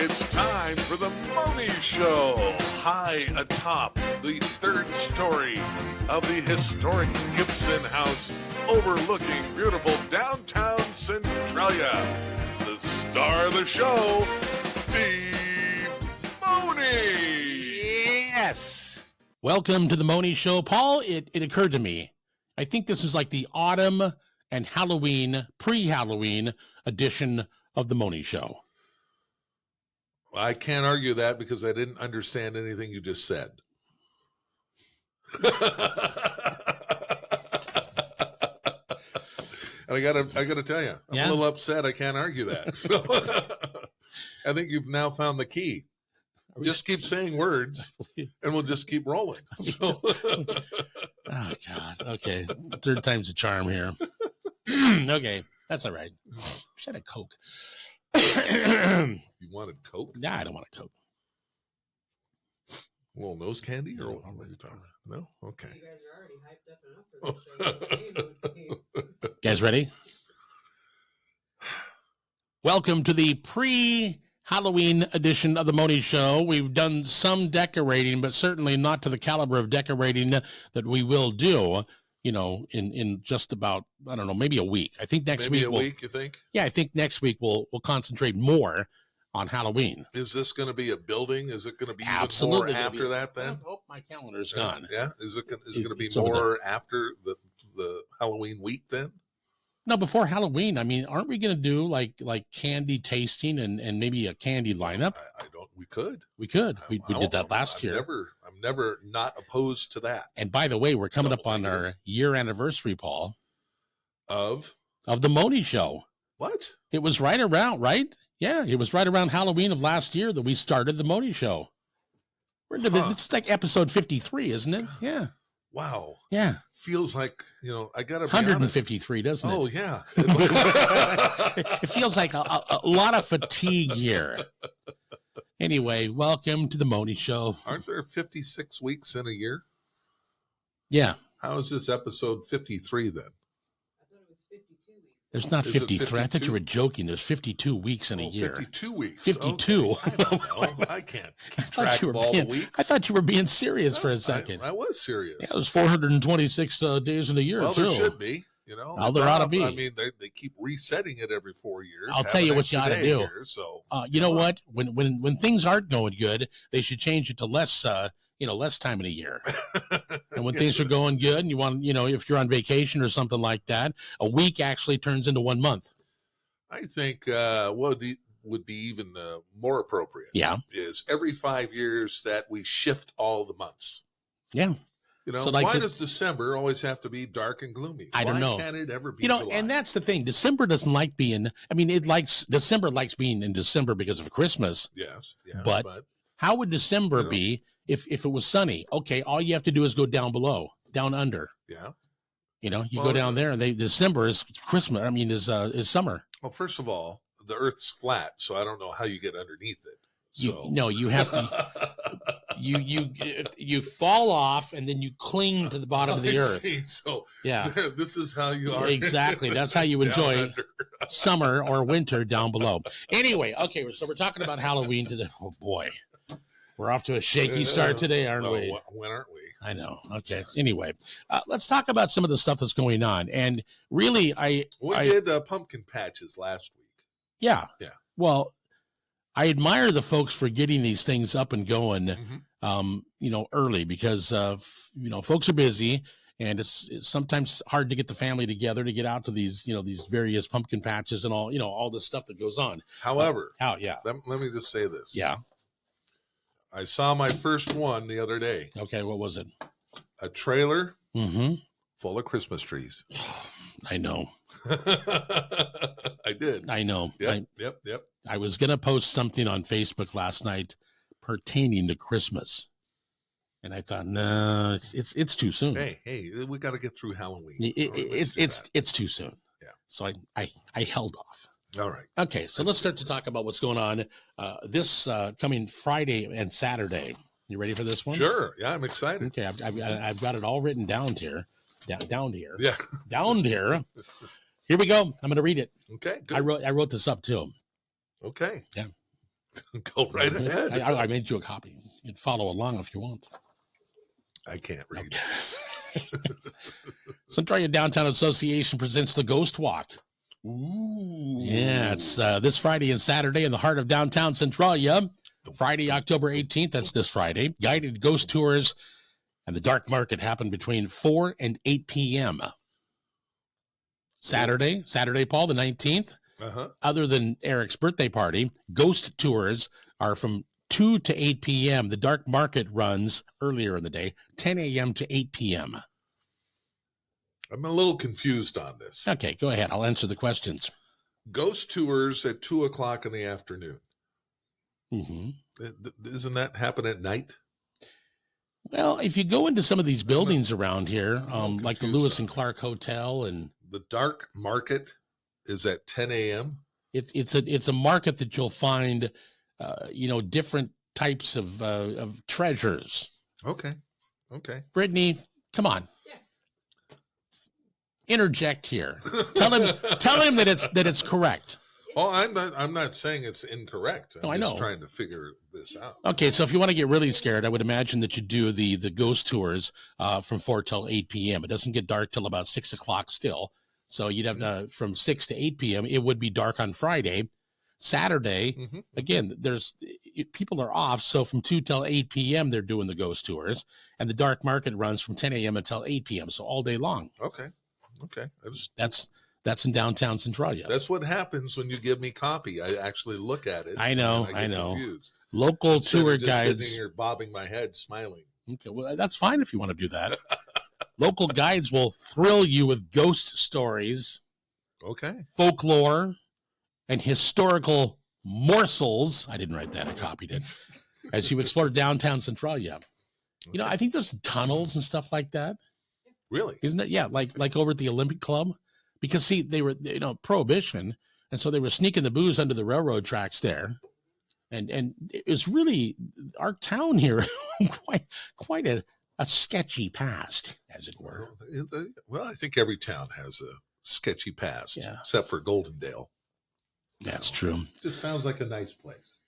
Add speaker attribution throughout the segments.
Speaker 1: It's time for the Mohney Show. High atop the third story of the historic Gibson House overlooking beautiful downtown Centralia. The star of the show, Steve Mohney.
Speaker 2: Yes. Welcome to the Mohney Show. Paul, it occurred to me, I think this is like the autumn and Halloween, pre-Halloween edition of the Mohney Show.
Speaker 1: I can't argue that because I didn't understand anything you just said. And I gotta tell you, I'm a little upset. I can't argue that. So I think you've now found the key. Just keep saying words, and we'll just keep rolling. So.
Speaker 2: Oh God. Okay, third time's a charm here. Okay, that's all right. Just had a Coke.
Speaker 1: You wanted Coke?
Speaker 2: Nah, I don't want a Coke.
Speaker 1: A little nose candy, or
Speaker 2: No,
Speaker 1: what are you talking about? No? Okay.
Speaker 3: You guys are already hyped up enough for this show.
Speaker 2: Guys ready? Welcome to the pre-Halloween edition of the Mohney Show. We've done some decorating, but certainly not to the caliber of decorating that we will do, you know, in just about, I don't know, maybe a week. I think next week.
Speaker 1: Maybe a week, you think?
Speaker 2: Yeah, I think next week we'll concentrate more on Halloween.
Speaker 1: Is this going to be a building? Is it going to be even
Speaker 2: Absolutely
Speaker 1: more after that then?
Speaker 2: Oh, my calendar's gone.
Speaker 1: Yeah. Is it going to be
Speaker 2: It's over
Speaker 1: more after the Halloween week then?
Speaker 2: No, before Halloween. I mean, aren't we going to do like candy tasting and maybe a candy lineup?
Speaker 1: I don't. We could.
Speaker 2: We could. We did that last year.
Speaker 1: I'm never not opposed to that.
Speaker 2: And by the way, we're coming up on our year anniversary, Paul,
Speaker 1: Of
Speaker 2: the Mohney Show.
Speaker 1: what?
Speaker 2: It was right? Yeah, it was right around Halloween of last year that we started the Mohney Show. It's like episode 53, isn't it? Yeah.
Speaker 1: Wow.
Speaker 2: Yeah.
Speaker 1: Feels like, I got to be
Speaker 2: 153, doesn't it?
Speaker 1: Oh, yeah.
Speaker 2: It feels like a lot of fatigue here. Anyway, welcome to the Mohney Show.
Speaker 1: Aren't there 56 weeks in a year?
Speaker 2: Yeah.
Speaker 1: How is this episode 53 then?
Speaker 3: I thought it was 52 weeks.
Speaker 2: There's not
Speaker 1: Is it
Speaker 2: 53. I thought
Speaker 1: 52?
Speaker 2: you were joking. There's 52 weeks in a year.
Speaker 1: 52 weeks.
Speaker 2: 52.
Speaker 1: Okay. I don't know. I can't keep track of all the weeks.
Speaker 2: I thought you were being serious for a second.
Speaker 1: I was serious.
Speaker 2: Yeah, there's 426 days in a year,
Speaker 1: well,
Speaker 2: too.
Speaker 1: there should be.
Speaker 2: Well, there ought to be.
Speaker 1: I mean, they keep resetting it every 4 years.
Speaker 2: I'll tell you what you ought to do.
Speaker 1: Here, so
Speaker 2: you know what? When things aren't going good, they should change it to less less time in a year. And when things are going good and you want, if you're on vacation or something like that, a week actually turns into 1 month.
Speaker 1: I think what would be even more appropriate is every 5 years that we shift all the months.
Speaker 2: Yeah.
Speaker 1: So why does December always have to be dark and gloomy?
Speaker 2: I don't know.
Speaker 1: Why can't it ever be July?
Speaker 2: And that's the thing. December doesn't like being, December likes being in December because of Christmas.
Speaker 1: Yes. Yeah,
Speaker 2: but how would December be if it was sunny? Okay, all you have to do is go down below, down under.
Speaker 1: Yeah.
Speaker 2: You go down there and December is Christmas. Is summer.
Speaker 1: Well, first of all, the Earth's flat, so I don't know how you get underneath it. So.
Speaker 2: You have to. You fall off and then you cling to the bottom of the earth.
Speaker 1: See. So
Speaker 2: yeah,
Speaker 1: this is how you are.
Speaker 2: Exactly. That's how you enjoy summer or winter down below. Anyway, okay. So we're talking about Halloween today. Oh boy, we're off to a shaky start today, aren't we?
Speaker 1: When aren't we?
Speaker 2: I know. Okay. Anyway, let's talk about some of the stuff that's going on. And really,
Speaker 1: we did pumpkin patches last week.
Speaker 2: Yeah.
Speaker 1: Yeah.
Speaker 2: Well, I admire the folks for getting these things up and going, early because, folks are busy and it's sometimes hard to get the family together to get out to these, these various pumpkin patches and all this stuff that goes on.
Speaker 1: However,
Speaker 2: let
Speaker 1: me just say this.
Speaker 2: Yeah.
Speaker 1: I saw my first one the other day.
Speaker 2: Okay. What was it?
Speaker 1: A trailer
Speaker 2: full
Speaker 1: of Christmas trees.
Speaker 2: I know.
Speaker 1: I did.
Speaker 2: I know.
Speaker 1: Yep.
Speaker 2: I was going to post something on Facebook last night pertaining to Christmas. And I thought, no, it's too soon.
Speaker 1: Hey, we got to get through Halloween.
Speaker 2: It's too soon.
Speaker 1: Yeah.
Speaker 2: So I held off.
Speaker 1: All right.
Speaker 2: Okay. So let's start to talk about what's going on this coming Friday and Saturday. You ready for this one?
Speaker 1: Sure. Yeah, I'm excited.
Speaker 2: Okay. I've got it all written down here. Down here.
Speaker 1: Yeah.
Speaker 2: Down here. Here we go. I'm going to read it.
Speaker 1: Okay. Good.
Speaker 2: I wrote this up too.
Speaker 1: Okay.
Speaker 2: Yeah.
Speaker 1: Go right ahead.
Speaker 2: I made you a copy. You can follow along if you want.
Speaker 1: I can't read.
Speaker 2: Okay. Centralia Downtown Association presents the Ghost Walk.
Speaker 1: Ooh.
Speaker 2: Yeah, it's this Friday and Saturday in the heart of downtown Centralia. Friday, October 18th, that's this Friday. Guided ghost tours and the dark market happen between 4 and 8 p.m. Saturday, Paul, the 19th.
Speaker 1: Uh-huh.
Speaker 2: Other than Eric's birthday party, ghost tours are from 2 to 8 p.m. The dark market runs earlier in the day, 10 a.m. to 8 p.m.
Speaker 1: I'm a little confused on this.
Speaker 2: Okay, go ahead. I'll answer the questions.
Speaker 1: Ghost tours at 2:00 in the afternoon.
Speaker 2: Mm-hmm.
Speaker 1: Doesn't that happen at night?
Speaker 2: Well, if you go into some of these buildings around here, like the Lewis and Clark Hotel, and
Speaker 1: the dark market is at 10 a.m.
Speaker 2: It's a market that you'll find, different types of treasures.
Speaker 1: Okay.
Speaker 2: Brittany, come on. Interject here. Tell him that it's correct.
Speaker 1: Oh, I'm not saying it's incorrect. I'm
Speaker 2: I know.
Speaker 1: just trying to figure this out.
Speaker 2: Okay, so if you want to get really scared, I would imagine that you do the ghost tours from 4 till 8 p.m. It doesn't get dark till about 6 o'clock still. So you'd have from 6 to 8 p.m. It would be dark on Friday. Saturday, again, people are off. So from 2 till 8 p.m. they're doing the ghost tours, and the dark market runs from 10 a.m. until 8 p.m. So all day long.
Speaker 1: Okay.
Speaker 2: That's in downtown Centralia.
Speaker 1: That's what happens when you give me copy. I actually look at it.
Speaker 2: I know.
Speaker 1: Confused.
Speaker 2: Local tour
Speaker 1: just
Speaker 2: guides.
Speaker 1: sitting here bobbing my head, smiling.
Speaker 2: Okay, well, that's fine if you want to do that. Local guides will thrill you with ghost stories,
Speaker 1: okay,
Speaker 2: folklore, and historical morsels. I didn't write that. I copied it. As you explore downtown Centralia. You know, I think there's tunnels and stuff like that.
Speaker 1: Really?
Speaker 2: Isn't it? Yeah, like over at the Olympic Club. Because, see, they were, Prohibition, and so they were sneaking the booze under the railroad tracks there. And it was really, our town here, quite a sketchy past, as it were.
Speaker 1: Well, I think every town has a sketchy past, except for Goldendale.
Speaker 2: That's true.
Speaker 1: Just sounds like a nice place.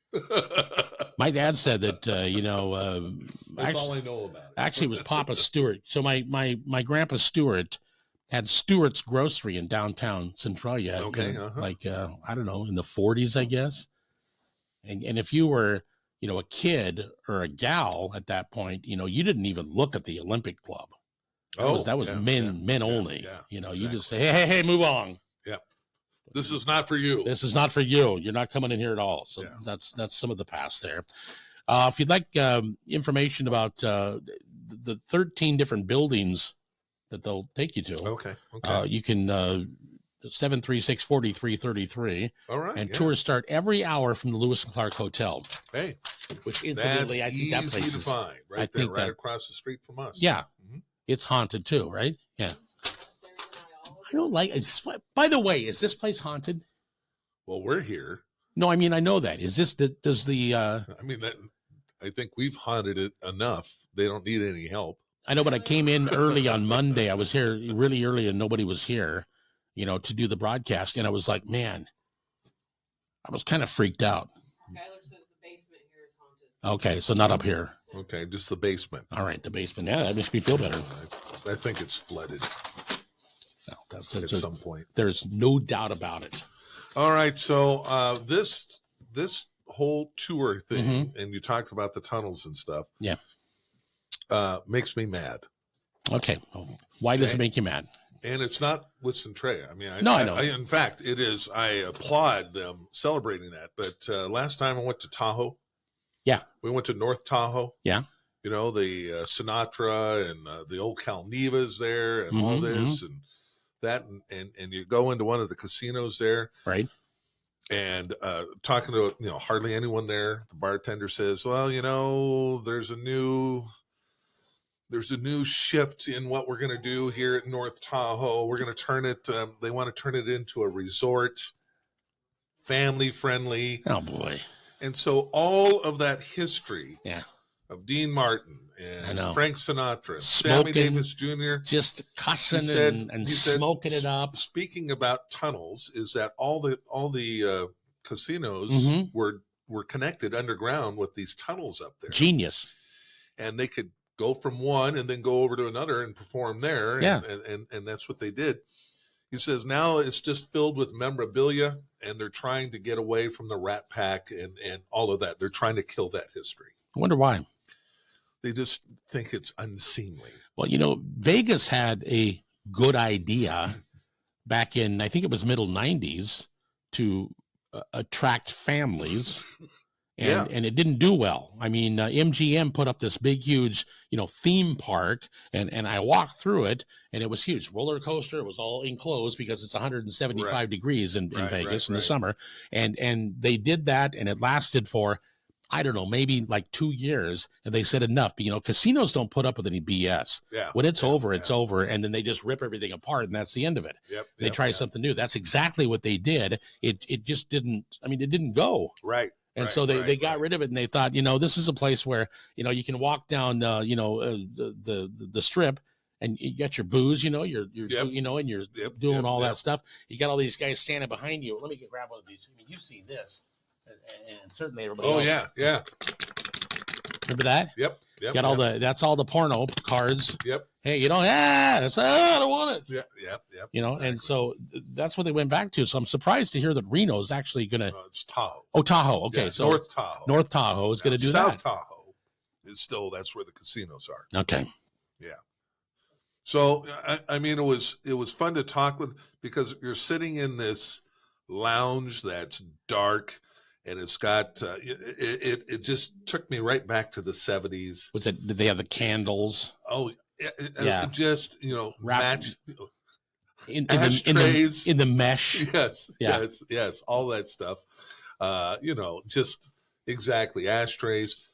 Speaker 2: My dad said that,
Speaker 1: that's all I know about it.
Speaker 2: Actually, it was Papa Stewart. So my grandpa Stewart had Stewart's Grocery in downtown Centralia.
Speaker 1: Okay.
Speaker 2: I don't know, in the 40s, I guess. And if you were, a kid or a gal at that point, you didn't even look at the Olympic Club. That was men only. Exactly. You just say, hey, move on.
Speaker 1: Yeah. This is not for you.
Speaker 2: This is not for you. You're not coming in here at all. So that's some of the past there. If you'd like information about the 13 different buildings that they'll take you to.
Speaker 1: Okay.
Speaker 2: You can 736-4333.
Speaker 1: All right.
Speaker 2: And tours start every hour from the Lewis and Clark Hotel.
Speaker 1: Hey,
Speaker 2: which incidentally, I think that place
Speaker 1: is easy to find. Right across the street from us.
Speaker 2: Yeah, it's haunted too, right? Yeah. I don't like. By the way, is this place haunted?
Speaker 1: Well, we're here.
Speaker 2: No, I mean I know that. Is this does the?
Speaker 1: I mean that. I think we've haunted it enough. They don't need any help.
Speaker 2: I know, but I came in early on Monday. I was here really early and nobody was here, to do the broadcast. And I was like, man, I was kind of freaked out.
Speaker 3: Skylar says the basement here is haunted.
Speaker 2: Okay, so not up here.
Speaker 1: Okay, just the basement.
Speaker 2: All right, the basement. Yeah, that makes me feel better.
Speaker 1: I think it's flooded at some point.
Speaker 2: There's no doubt about it.
Speaker 1: All right, so this whole tour thing, and you talked about the tunnels and stuff.
Speaker 2: Yeah.
Speaker 1: Makes me mad.
Speaker 2: Okay. Why does it make you mad?
Speaker 1: And it's not with Centralia. I mean, I
Speaker 2: know.
Speaker 1: In fact, it is. I applaud them celebrating that. But last time I went to Tahoe.
Speaker 2: Yeah.
Speaker 1: We went to North Tahoe.
Speaker 2: Yeah.
Speaker 1: The Sinatra and the old Calnevas there and all this and that. And you go into one of the casinos there.
Speaker 2: Right.
Speaker 1: And talking to, hardly anyone there. The bartender says, well, there's a new shift in what we're going to do here at North Tahoe. We're going to turn it, they want to turn it into a resort, family friendly.
Speaker 2: Oh boy.
Speaker 1: And so all of that history of Dean Martin and Frank Sinatra, and Sammy Davis Jr.
Speaker 2: Just cussing and smoking it up.
Speaker 1: Speaking about tunnels, is that all the casinos were were connected underground with these tunnels up there.
Speaker 2: Genius.
Speaker 1: And they could go from one and then go over to another and perform there.
Speaker 2: Yeah.
Speaker 1: And that's what they did. He says now it's just filled with memorabilia, and they're trying to get away from the Rat Pack and all of that. They're trying to kill that history.
Speaker 2: I wonder why.
Speaker 1: They just think it's unseemly.
Speaker 2: Well, Vegas had a good idea back in, I think it was middle 90s, to attract families. And it didn't do well. I mean, MGM put up this big, huge, theme park, and I walked through it, and it was huge. Roller coaster. It was all enclosed because it's 175 degrees in Vegas in the summer. And they did that, and it lasted for, I don't know, maybe like 2 years. And they said enough. But, casinos don't put up with any BS.
Speaker 1: Yeah.
Speaker 2: When it's over, it's over. And then they just rip everything apart, and that's the end of it. They try something new. That's exactly what they did. It just didn't, it didn't go.
Speaker 1: Right.
Speaker 2: And so they got rid of it, and they thought, this is a place where, you can walk down, the strip, and you got your booze, and you're doing all that stuff. You got all these guys standing behind you. Let me grab one of these. You've seen this, and certainly everybody else.
Speaker 1: Oh, yeah.
Speaker 2: Remember that?
Speaker 1: Yep.
Speaker 2: Got all that's all the porno cards.
Speaker 1: Yep.
Speaker 2: Hey, I don't want it.
Speaker 1: Yep.
Speaker 2: Exactly. And so that's what they went back to. So I'm surprised to hear that Reno is actually going to.
Speaker 1: It's Tahoe.
Speaker 2: Oh, Tahoe. Okay,
Speaker 1: yeah,
Speaker 2: so North Tahoe is going to do
Speaker 1: South
Speaker 2: that.
Speaker 1: Tahoe is still, that's where the casinos are.
Speaker 2: Okay.
Speaker 1: Yeah. So it was fun to talk with, because you're sitting in this lounge that's dark. And it's got it just took me right back to the 70s.
Speaker 2: Did they have the candles?
Speaker 1: Oh, yeah. Just match
Speaker 2: in the mesh.
Speaker 1: Yes, all that stuff. Just exactly ashtrays,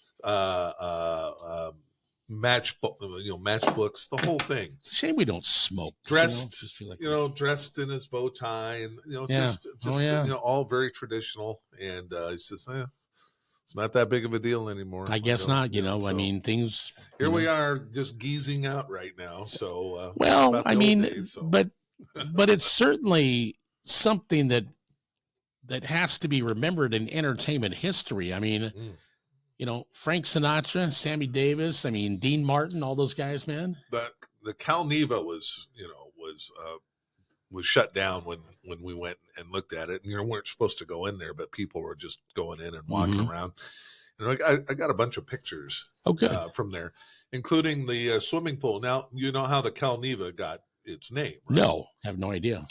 Speaker 1: matchbooks, the whole thing.
Speaker 2: It's a shame we don't smoke.
Speaker 1: Dressed, dressed in his bow tie, and all very traditional. And it's just, it's not that big of a deal anymore.
Speaker 2: I guess not. Things.
Speaker 1: Here we are, just geezing out right now. So
Speaker 2: but it's certainly something that has to be remembered in entertainment history. Frank Sinatra, Sammy Davis, Dean Martin, all those guys, man.
Speaker 1: The Cal Neva was shut down when we went and looked at it. And weren't supposed to go in there, but people were just going in and walking around. And I got a bunch of pictures from there, including the swimming pool. Now, you know how the Cal Neva got its name, right?
Speaker 2: No, I have no idea.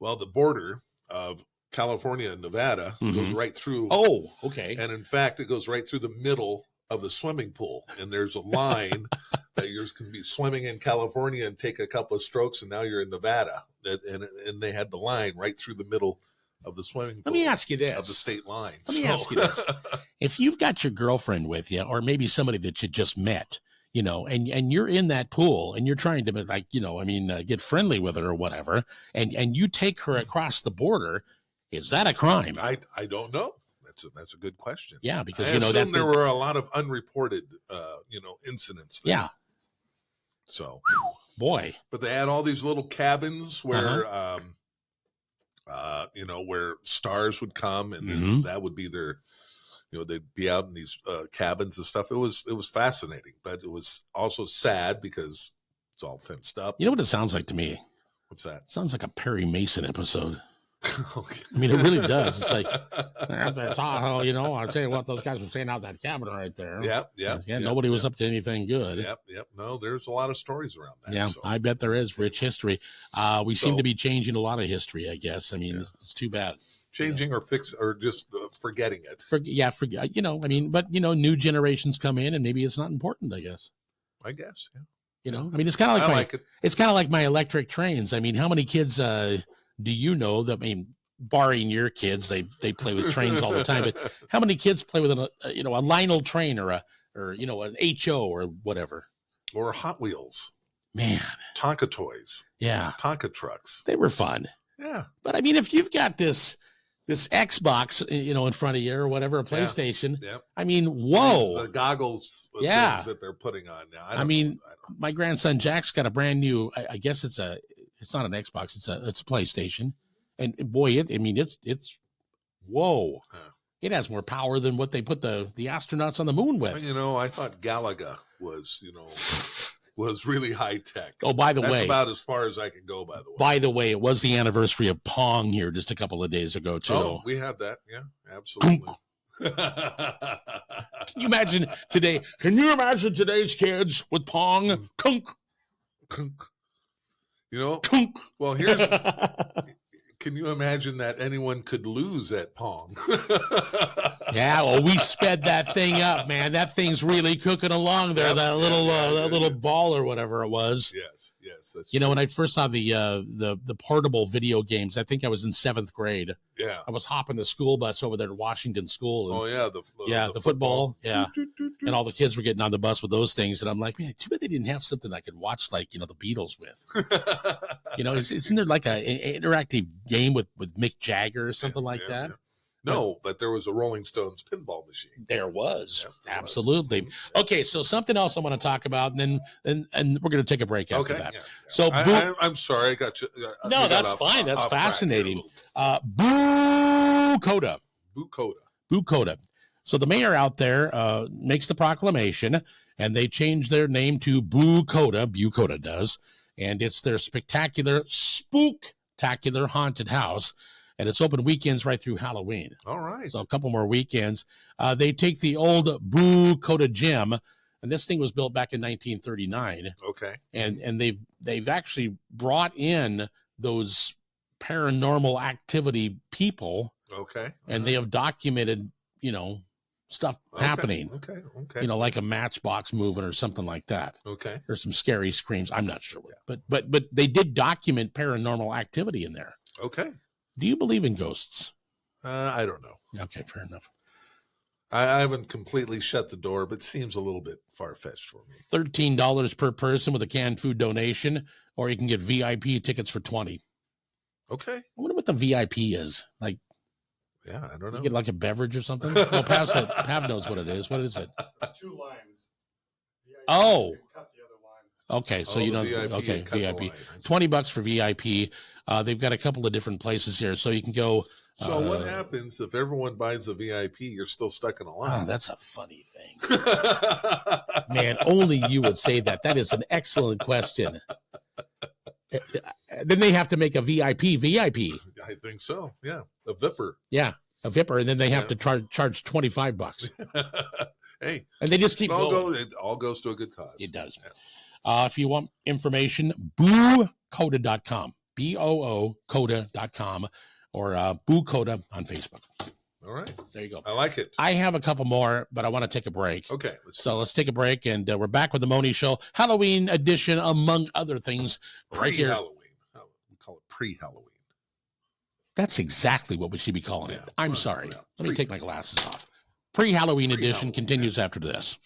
Speaker 1: Well, the border of California and Nevada goes right through.
Speaker 2: Oh, okay.
Speaker 1: And in fact, it goes right through the middle of the swimming pool. And there's a line that you can be swimming in California and take a couple of strokes, and now you're in Nevada. And they had the line right through the middle of the swimming pool.
Speaker 2: Let me ask you this.
Speaker 1: Of the state line.
Speaker 2: Let me ask you this. If you've got your girlfriend with you, or maybe somebody that you just met, and you're in that pool and you're trying to get friendly with her or whatever, and you take her across the border, is that a crime?
Speaker 1: I don't know. That's a good question.
Speaker 2: Yeah, because
Speaker 1: I assume there were a lot of unreported incidents there.
Speaker 2: Yeah.
Speaker 1: So,
Speaker 2: boy.
Speaker 1: But they had all these little cabins where where stars would come, and then that would be their they'd be out in these cabins and stuff. It was fascinating, but it was also sad because it's all fenced up.
Speaker 2: You know what it sounds like to me?
Speaker 1: What's that?
Speaker 2: It sounds like a Perry Mason episode.
Speaker 1: Okay.
Speaker 2: It really does. It's like Tahoe, I'll tell you what, those guys were staying out in that cabin right there.
Speaker 1: Yeah.
Speaker 2: Nobody was up to anything good.
Speaker 1: Yep. No, there's a lot of stories around that.
Speaker 2: Yeah, so. I bet there is rich history. We seem to be changing a lot of history, I guess. It's too bad.
Speaker 1: Changing or just forgetting it.
Speaker 2: But new generations come in, and maybe it's not important, I guess.
Speaker 1: I guess, yeah.
Speaker 2: It's kind of like
Speaker 1: it's
Speaker 2: kind of like my electric trains. How many kids do you know that, barring your kids, they play with trains all the time, but how many kids play with a Lionel train or an HO or whatever?
Speaker 1: Or Hot Wheels.
Speaker 2: Man.
Speaker 1: Tonka toys.
Speaker 2: Yeah.
Speaker 1: Tonka trucks.
Speaker 2: They were fun.
Speaker 1: Yeah.
Speaker 2: But if you've got this Xbox, in front of you or whatever, a PlayStation, whoa.
Speaker 1: The goggles things that they're putting on now.
Speaker 2: My grandson Jack's got a brand new, I guess it's not an Xbox, it's a PlayStation. And boy, it's whoa. It has more power than what they put the astronauts on the moon with.
Speaker 1: You know, I thought Galaga was, was really high tech.
Speaker 2: Oh, by the way,
Speaker 1: that's about as far as I can go. By the way,
Speaker 2: it was the anniversary of Pong here just a couple of days ago too.
Speaker 1: Oh, we had that. Yeah, absolutely.
Speaker 2: Can you imagine today? Can you imagine today's kids with Pong? Kunk.
Speaker 1: Kunk. Well, here's. Can you imagine that anyone could lose at Pong?
Speaker 2: Yeah, well, we sped that thing up, man. That thing's really cooking along there. That little ball or whatever it was.
Speaker 1: Yes, that's
Speaker 2: true. When I first saw the portable video games, I think I was in 7th grade.
Speaker 1: Yeah,
Speaker 2: I was hopping the school bus over there to Washington School. And,
Speaker 1: the
Speaker 2: football. Yeah, and all the kids were getting on the bus with those things, and I'm like, man, too bad they didn't have something I could watch, like the Beatles with. Isn't there like an interactive game with Mick Jagger or something like that?
Speaker 1: Yeah. No, but there was a Rolling Stones pinball machine.
Speaker 2: There was. Yeah, absolutely. Okay, so something else I want to talk about, and we're going to take a break after that. Yeah. So
Speaker 1: I'm sorry, I got you.
Speaker 2: No, that's fine. That's fascinating. Boo Coda. Boo Coda. So the mayor out there makes the proclamation, and they change their name to Boo Coda. Boo Coda does. And it's their spectacular, spooktacular haunted house. And it's open weekends right through Halloween.
Speaker 1: All right.
Speaker 2: So a couple more weekends. They take the old Boo Coda gym, and this thing was built back in 1939.
Speaker 1: Okay.
Speaker 2: And they've actually brought in those paranormal activity people.
Speaker 1: Okay.
Speaker 2: And they have documented, stuff happening.
Speaker 1: Okay.
Speaker 2: Like a matchbox moving or something like that.
Speaker 1: Okay.
Speaker 2: Or some scary screams. I'm not sure what. But they did document paranormal activity in there.
Speaker 1: Okay.
Speaker 2: Do you believe in ghosts?
Speaker 1: I don't know.
Speaker 2: Okay, fair enough.
Speaker 1: I haven't completely shut the door, but it seems a little bit far-fetched for me.
Speaker 2: $13 per person with a canned food donation, or you can get VIP tickets for $20.
Speaker 1: Okay.
Speaker 2: I wonder what the VIP is. Like,
Speaker 1: yeah, I don't know.
Speaker 2: You get like a beverage or something? Well, Pav knows what it is. What is it?
Speaker 3: 2 lines. VIP,
Speaker 2: oh.
Speaker 3: Cut the other line.
Speaker 2: Okay, so you know, VIP. $20 for VIP. They've got a couple of different places here, so you can go.
Speaker 1: So what happens if everyone buys a VIP? You're still stuck in a line.
Speaker 2: Oh, that's a funny thing. Man, only you would say that. That is an excellent question. Then they have to make a VIP.
Speaker 1: I think so. Yeah, a Vipper.
Speaker 2: Yeah, a Vipper, and then they have to charge $25.
Speaker 1: Hey,
Speaker 2: and they just keep going.
Speaker 1: It all goes to a good cause.
Speaker 2: It does. Yeah. If you want information, boocoda.com. BOOcoda.com or Boo Coda on Facebook.
Speaker 1: All right.
Speaker 2: There you go.
Speaker 1: I like it.
Speaker 2: I have a couple more, but I want to take a break.
Speaker 1: Okay.
Speaker 2: Let's take a break, and we're back with the Mohney Show, Halloween edition, among other things. Right here.
Speaker 1: Pre-Halloween. We call it pre-Halloween.
Speaker 2: That's exactly what we should be calling it. I'm sorry. Let me take my glasses off. Pre-Halloween edition continues after this.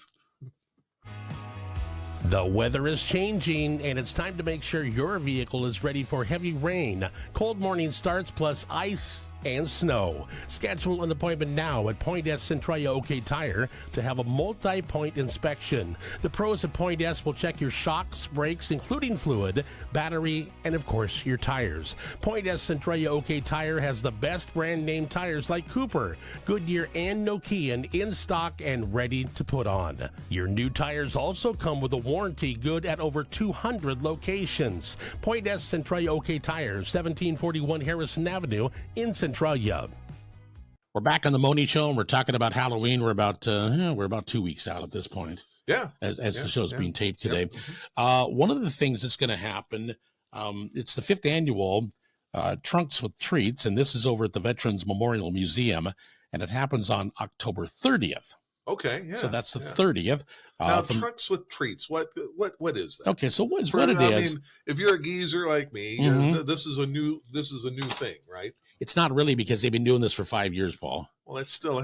Speaker 2: The weather is changing, and it's time to make sure your vehicle is ready for heavy rain, cold morning starts, plus ice and snow. Schedule an appointment now at Point S Centralia OK Tire to have a multi-point inspection. The pros at Point S will check your shocks, brakes, including fluid, battery, and of course your tires. Point S Centralia OK Tire has the best brand name tires like Cooper, Goodyear, and Nokian in stock and ready to put on. Your new tires also come with a warranty good at over 200 locations. Point S Centralia OK Tire, 1741 Harrison Avenue in Centralia. We're back on the Mohney Show, and we're talking about Halloween. We're about 2 weeks out at this point.
Speaker 1: Yeah,
Speaker 2: as the show's being taped today. One of the things that's going to happen, it's the 5th annual Trunks with Treats, and this is over at the Veterans Memorial Museum, and it happens on October 30th.
Speaker 1: Okay, yeah.
Speaker 2: So that's the 30th.
Speaker 1: Now, Trunks with Treats, what is that?
Speaker 2: Okay, so what it is?
Speaker 1: I mean, if you're a geezer like me, this is a new thing, right?
Speaker 2: It's not really, because they've been doing this for 5 years, Paul.
Speaker 1: Well, it's still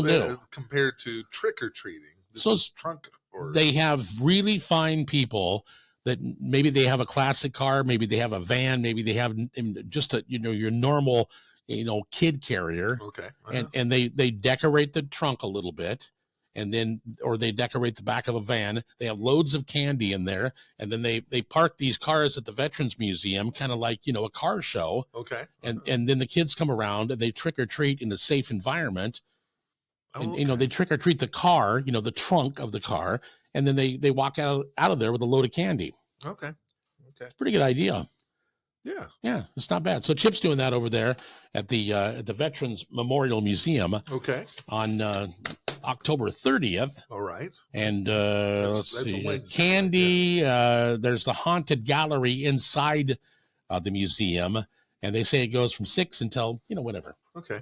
Speaker 2: new
Speaker 1: compared to trick or treating.
Speaker 2: So
Speaker 1: is trunk.
Speaker 2: They have really fine people that maybe they have a classic car, maybe they have a van, maybe they have just your normal kid carrier.
Speaker 1: Okay,
Speaker 2: and they decorate the trunk a little bit. And then, or they decorate the back of a van. They have loads of candy in there, and then they park these cars at the Veterans Museum, kind of like a car show.
Speaker 1: Okay,
Speaker 2: and then the kids come around and they trick or treat in a safe environment, And,
Speaker 1: Okay.
Speaker 2: they trick or treat the car, the trunk of the car, and then they walk out of there with a load of candy.
Speaker 1: Okay.
Speaker 2: It's a pretty good idea.
Speaker 1: Yeah.
Speaker 2: Yeah, it's not bad. So Chip's doing that over there at the Veterans Memorial Museum
Speaker 1: Okay.
Speaker 2: on October 30th.
Speaker 1: All right.
Speaker 2: And
Speaker 1: That's
Speaker 2: let's
Speaker 1: a
Speaker 2: see,
Speaker 1: Wednesday,
Speaker 2: candy. There's the haunted gallery inside the museum, and they say it goes from 6 until whatever.
Speaker 1: Okay.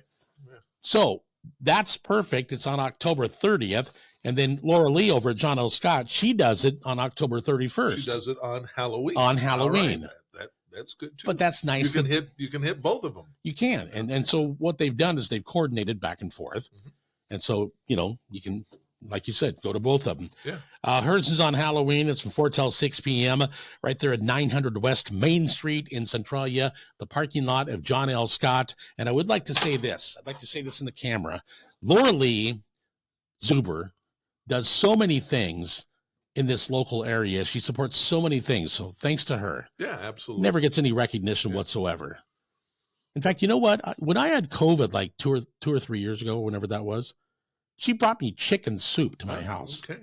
Speaker 2: So that's perfect. It's on October 30th. And then Laura Lee over at John L. Scott, she does it on October 31st.
Speaker 1: She does it on Halloween.
Speaker 2: On Halloween.
Speaker 1: All right. That's good too.
Speaker 2: But that's nice.
Speaker 1: You can hit both of them.
Speaker 2: You can. And so what they've done is they've coordinated back and forth.
Speaker 1: Mhm.
Speaker 2: And so, you can, like you said, go to both of them.
Speaker 1: Yeah.
Speaker 2: Hers is on Halloween. It's from 4 till 6 p.m. right there at 900 West Main Street in Centralia, the parking lot of John L. Scott. And I would like to say this. I'd like to say this in the camera. Laura Lee Zuber does so many things in this local area. She supports so many things. So thanks to her.
Speaker 1: Yeah, absolutely.
Speaker 2: Never gets any recognition whatsoever. In fact, you know what? When I had COVID like two or 3 years ago, whenever that was, she brought me chicken soup to my house.
Speaker 1: Okay.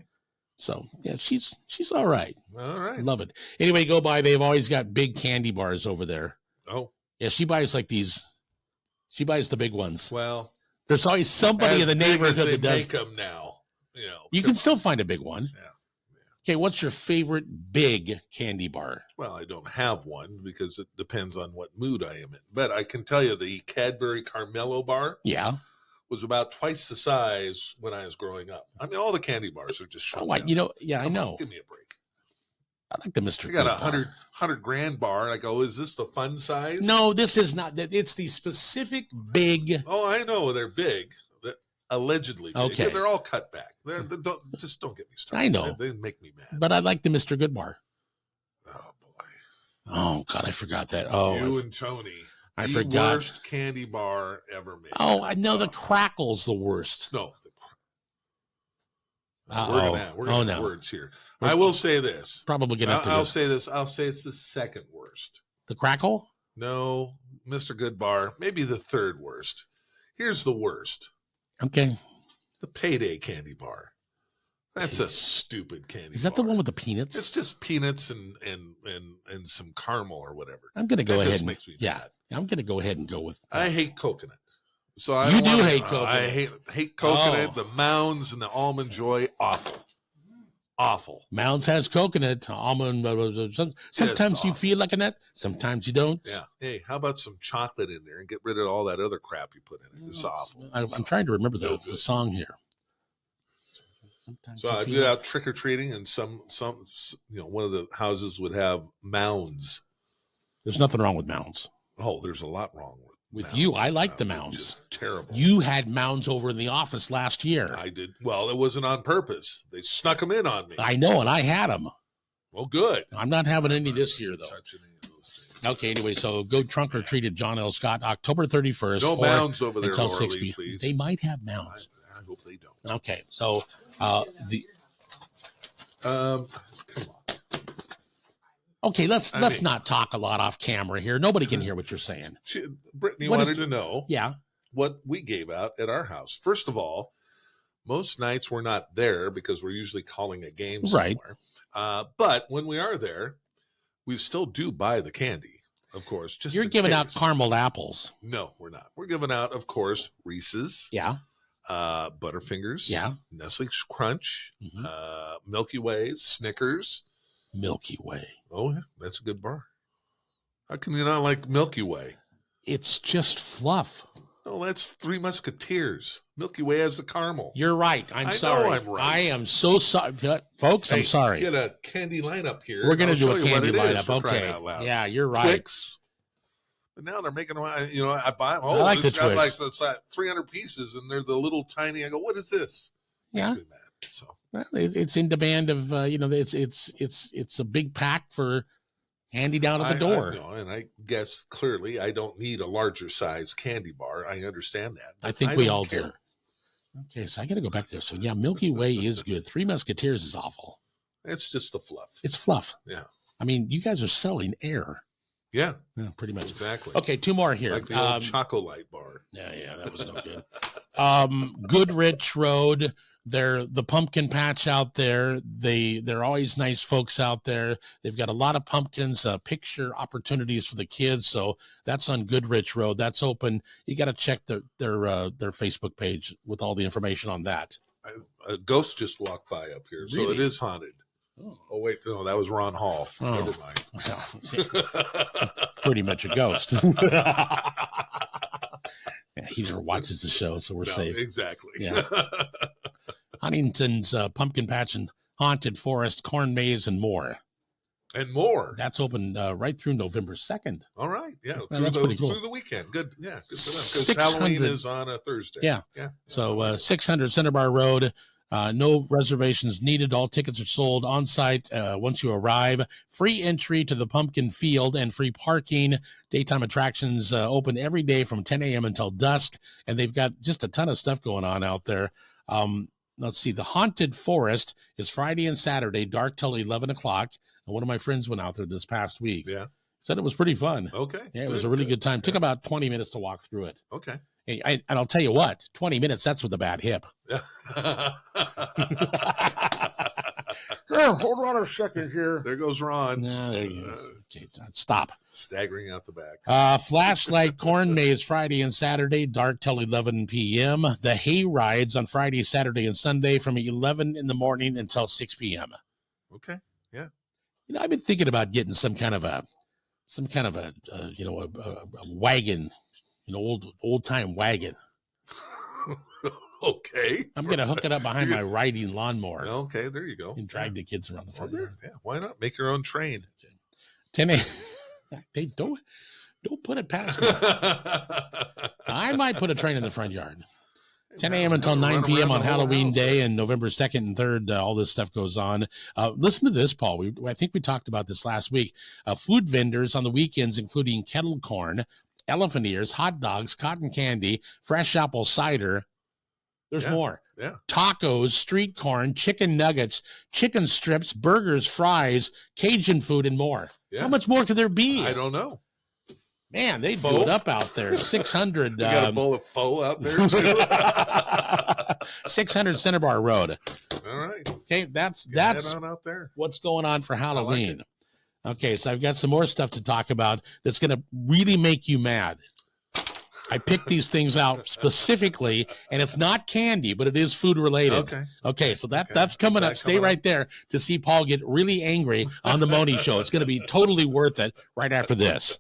Speaker 2: So yeah, she's all right.
Speaker 1: All right.
Speaker 2: Love it. Anyway, go by. They've always got big candy bars over there.
Speaker 1: Oh,
Speaker 2: Yeah, she buys like these. She buys the big ones.
Speaker 1: well,
Speaker 2: There's always somebody in the neighborhood
Speaker 1: they
Speaker 2: that does.
Speaker 1: make them now.
Speaker 2: You can still find a big one.
Speaker 1: Yeah.
Speaker 2: Okay, what's your favorite big candy bar?
Speaker 1: Well, I don't have one because it depends on what mood I am in. But I can tell you the Cadbury Carmelo bar
Speaker 2: Yeah.
Speaker 1: was about twice the size when I was growing up. I mean, all the candy bars are just short.
Speaker 2: Oh, I
Speaker 1: Come
Speaker 2: I
Speaker 1: on,
Speaker 2: know.
Speaker 1: give me a break.
Speaker 2: I like the Mr.
Speaker 1: I got
Speaker 2: Good
Speaker 1: a
Speaker 2: bar.
Speaker 1: $100,000 bar. I go, is this the fun size?
Speaker 2: No, this is not. It's the specific big.
Speaker 1: Oh, I know they're big. Allegedly big.
Speaker 2: Okay.
Speaker 1: They're all cut back. Don't get me started.
Speaker 2: I know.
Speaker 1: They make me mad.
Speaker 2: But I like the Mr. Good bar.
Speaker 1: Oh boy.
Speaker 2: Oh God, I forgot that. Oh,
Speaker 1: You and Tony.
Speaker 2: I
Speaker 1: the
Speaker 2: forgot.
Speaker 1: worst candy bar ever made.
Speaker 2: Oh, I know the Crackle's the worst.
Speaker 1: No.
Speaker 2: Uh-oh.
Speaker 1: We're gonna have words here. I will say this.
Speaker 2: Probably gonna have to.
Speaker 1: I'll say this. I'll say it's the second worst.
Speaker 2: The Crackle.
Speaker 1: No, Mr. Good Bar, maybe the third worst. Here's the worst.
Speaker 2: Okay.
Speaker 1: The Payday candy bar. That's a stupid candy.
Speaker 2: Is that
Speaker 1: bar.
Speaker 2: the one with the peanuts?
Speaker 1: It's just peanuts and some caramel or whatever.
Speaker 2: I'm gonna go
Speaker 1: That
Speaker 2: ahead.
Speaker 1: just
Speaker 2: And,
Speaker 1: makes me
Speaker 2: yeah,
Speaker 1: mad.
Speaker 2: I'm gonna go ahead and go with.
Speaker 1: I hate coconut. So I
Speaker 2: You
Speaker 1: don't
Speaker 2: do
Speaker 1: wanna-
Speaker 2: hate coconut.
Speaker 1: I hate coconut.
Speaker 2: Oh.
Speaker 1: The Mounds and the Almond Joy, awful. Awful.
Speaker 2: Mounds has coconut, almond. Sometimes you
Speaker 1: awful.
Speaker 2: feel like a nut. Sometimes you don't.
Speaker 1: Yeah. Hey, how about some chocolate in there and get rid of all that other crap you put in it? It's awful.
Speaker 2: I'm trying to remember
Speaker 1: No
Speaker 2: the
Speaker 1: good.
Speaker 2: song here. Sometimes
Speaker 1: So
Speaker 2: you
Speaker 1: I'd
Speaker 2: feel
Speaker 1: be
Speaker 2: like-
Speaker 1: out trick or treating, and some one of the houses would have mounds.
Speaker 2: There's nothing wrong with mounds.
Speaker 1: Oh, there's a lot wrong with
Speaker 2: you.
Speaker 1: mounds.
Speaker 2: I like the
Speaker 1: They're
Speaker 2: mounds.
Speaker 1: Just terrible.
Speaker 2: You had mounds over in the office last year.
Speaker 1: I did. Well, it wasn't on purpose. They snuck them in on me.
Speaker 2: I know, and I had them.
Speaker 1: Well, good.
Speaker 2: I'm not having any this year, though.
Speaker 1: Touching any of those things.
Speaker 2: Okay, anyway, so go trunk or treat at John L. Scott, October 31st.
Speaker 1: No
Speaker 2: 4
Speaker 1: mounds over there,
Speaker 2: until
Speaker 1: Laura
Speaker 2: 6
Speaker 1: Lee,
Speaker 2: p.m.
Speaker 1: please.
Speaker 2: They might have mounds.
Speaker 1: I hope they don't.
Speaker 2: Okay, so the
Speaker 1: Come on.
Speaker 2: okay, let's
Speaker 1: I mean-
Speaker 2: not talk a lot off camera here. Nobody can hear what you're saying.
Speaker 1: Brittany
Speaker 2: What is-
Speaker 1: wanted to know
Speaker 2: Yeah,
Speaker 1: what we gave out at our house. First of all, most nights we're not there because we're usually calling a game
Speaker 2: Right.
Speaker 1: somewhere. But when we are there, we still do buy the candy, of course. Just
Speaker 2: you're
Speaker 1: in
Speaker 2: giving out
Speaker 1: case.
Speaker 2: caramel apples.
Speaker 1: No, we're not. We're giving out, of course, Reese's,
Speaker 2: Yeah,
Speaker 1: Butterfingers,
Speaker 2: yeah.
Speaker 1: Nestle Crunch,
Speaker 2: Mhm.
Speaker 1: Milky Ways, Snickers.
Speaker 2: Milky Way.
Speaker 1: Oh, yeah, that's a good bar. How can you not like Milky Way?
Speaker 2: It's just fluff.
Speaker 1: Oh, that's Three Musketeers. Milky Way has the caramel.
Speaker 2: You're right. I'm
Speaker 1: I know
Speaker 2: sorry.
Speaker 1: I'm right.
Speaker 2: I am so sorry, folks. I'm
Speaker 1: Hey,
Speaker 2: sorry.
Speaker 1: Get a candy lineup here.
Speaker 2: We're going to
Speaker 1: I'll
Speaker 2: do
Speaker 1: show
Speaker 2: a
Speaker 1: you what
Speaker 2: candy
Speaker 1: it is,
Speaker 2: lineup.
Speaker 1: for crying
Speaker 2: Okay.
Speaker 1: out loud.
Speaker 2: Yeah, you're right.
Speaker 1: Twix. But now they're making them. I buy them.
Speaker 2: I
Speaker 1: Oh,
Speaker 2: like
Speaker 1: it's
Speaker 2: the
Speaker 1: got
Speaker 2: Twix.
Speaker 1: it's like 300 pieces, and they're the little tiny. I go, what is this?
Speaker 2: Yeah.
Speaker 1: Makes me mad. So
Speaker 2: Well, it's in demand of it's a big pack for handy down at the door.
Speaker 1: I know, and I guess clearly I don't need a larger size candy bar. I understand that.
Speaker 2: I
Speaker 1: but
Speaker 2: think we
Speaker 1: don't
Speaker 2: all
Speaker 1: care.
Speaker 2: do. Okay, so I got to go back there. So yeah, Milky Way is good. Three Musketeers is awful.
Speaker 1: It's just the fluff.
Speaker 2: It's fluff.
Speaker 1: Yeah.
Speaker 2: I mean, you guys are selling air.
Speaker 1: Yeah,
Speaker 2: Yeah, pretty much.
Speaker 1: exactly.
Speaker 2: Okay, two more here.
Speaker 1: Like the old Chocolate bar.
Speaker 2: Yeah, that was no good. Goodrich Road. They're the pumpkin patch out there. They're always nice folks out there. They've got a lot of pumpkins, picture opportunities for the kids. So that's on Goodrich Road. That's open. You got to check their Facebook page with all the information on that.
Speaker 1: A ghost just walked by up here, so
Speaker 2: Really?
Speaker 1: it is haunted. Oh wait, no, that was Ron Hall.
Speaker 2: Oh.
Speaker 1: Never mind.
Speaker 2: Well, pretty much a ghost. Yeah, he never watches the show, so we're safe.
Speaker 1: Exactly.
Speaker 2: Yeah. Huntington's Pumpkin Patch and Haunted Forest, Corn Maze, and more.
Speaker 1: And more.
Speaker 2: That's open right through November 2nd.
Speaker 1: All right. Yeah.
Speaker 2: Well, that's pretty cool.
Speaker 1: Through the weekend. Good. Yeah. Good for them. Because Halloween is on a Thursday.
Speaker 2: Yeah.
Speaker 1: Yeah.
Speaker 2: So 600 Center Bar Road. No reservations needed. All tickets are sold on site once you arrive. Free entry to the pumpkin field and free parking. Daytime attractions open every day from 10 a.m. until dusk. And they've got just a ton of stuff going on out there. Let's see. The Haunted Forest is Friday and Saturday, dark till 11 o'clock. And one of my friends went out there this past week.
Speaker 1: Yeah.
Speaker 2: Said it was pretty fun.
Speaker 1: Okay.
Speaker 2: Yeah, it was a really good time. Took about 20 minutes to walk through it.
Speaker 1: Okay.
Speaker 2: Hey, and I'll tell you what, 20 minutes, that's with a bad hip.
Speaker 1: Yeah.
Speaker 2: Hold on a second here.
Speaker 1: There goes Ron.
Speaker 2: No, there you go. Okay, stop.
Speaker 1: Staggering out the back.
Speaker 2: Flashlight Corn Maze Friday and Saturday, dark till 11 p.m. The hay rides on Friday, Saturday, and Sunday from 11 in the morning until 6 p.m.
Speaker 1: Okay. Yeah.
Speaker 2: You know, I've been thinking about getting some kind of a wagon, old time wagon.
Speaker 1: Okay.
Speaker 2: I'm gonna hook it up behind my riding lawnmower.
Speaker 1: Okay, there you go.
Speaker 2: And drag the kids around the front yard.
Speaker 1: Yeah, why not? Make your own train.
Speaker 2: 10 a.m. They don't put it past me. I might put a train in the front yard. 10 a.m. until 9 p.m. on Halloween Day and November 2nd and 3rd. All this stuff goes on. Listen to this, Paul. I think we talked about this last week. Food vendors on the weekends, including kettle corn, elephant ears, hot dogs, cotton candy, fresh apple cider. There's more.
Speaker 1: Yeah.
Speaker 2: Tacos, street corn, chicken nuggets, chicken strips, burgers, fries, Cajun food, and more.
Speaker 1: Yeah.
Speaker 2: How much more could there be?
Speaker 1: I don't know.
Speaker 2: Man, they do it up out there. 600.
Speaker 1: You got a bowl of pho out there, too?
Speaker 2: 600 Center Bar Road.
Speaker 1: All right.
Speaker 2: Okay, that's
Speaker 1: Head on out there.
Speaker 2: what's going on for Halloween.
Speaker 1: Like
Speaker 2: Okay, so I've got some more stuff to talk about that's going to really make you mad. I picked these things out specifically, and it's not candy, but it is food related. Okay, so that's coming up. Stay right there to see Paul get really angry on the Mohney Show. It's going to be totally worth it right after this.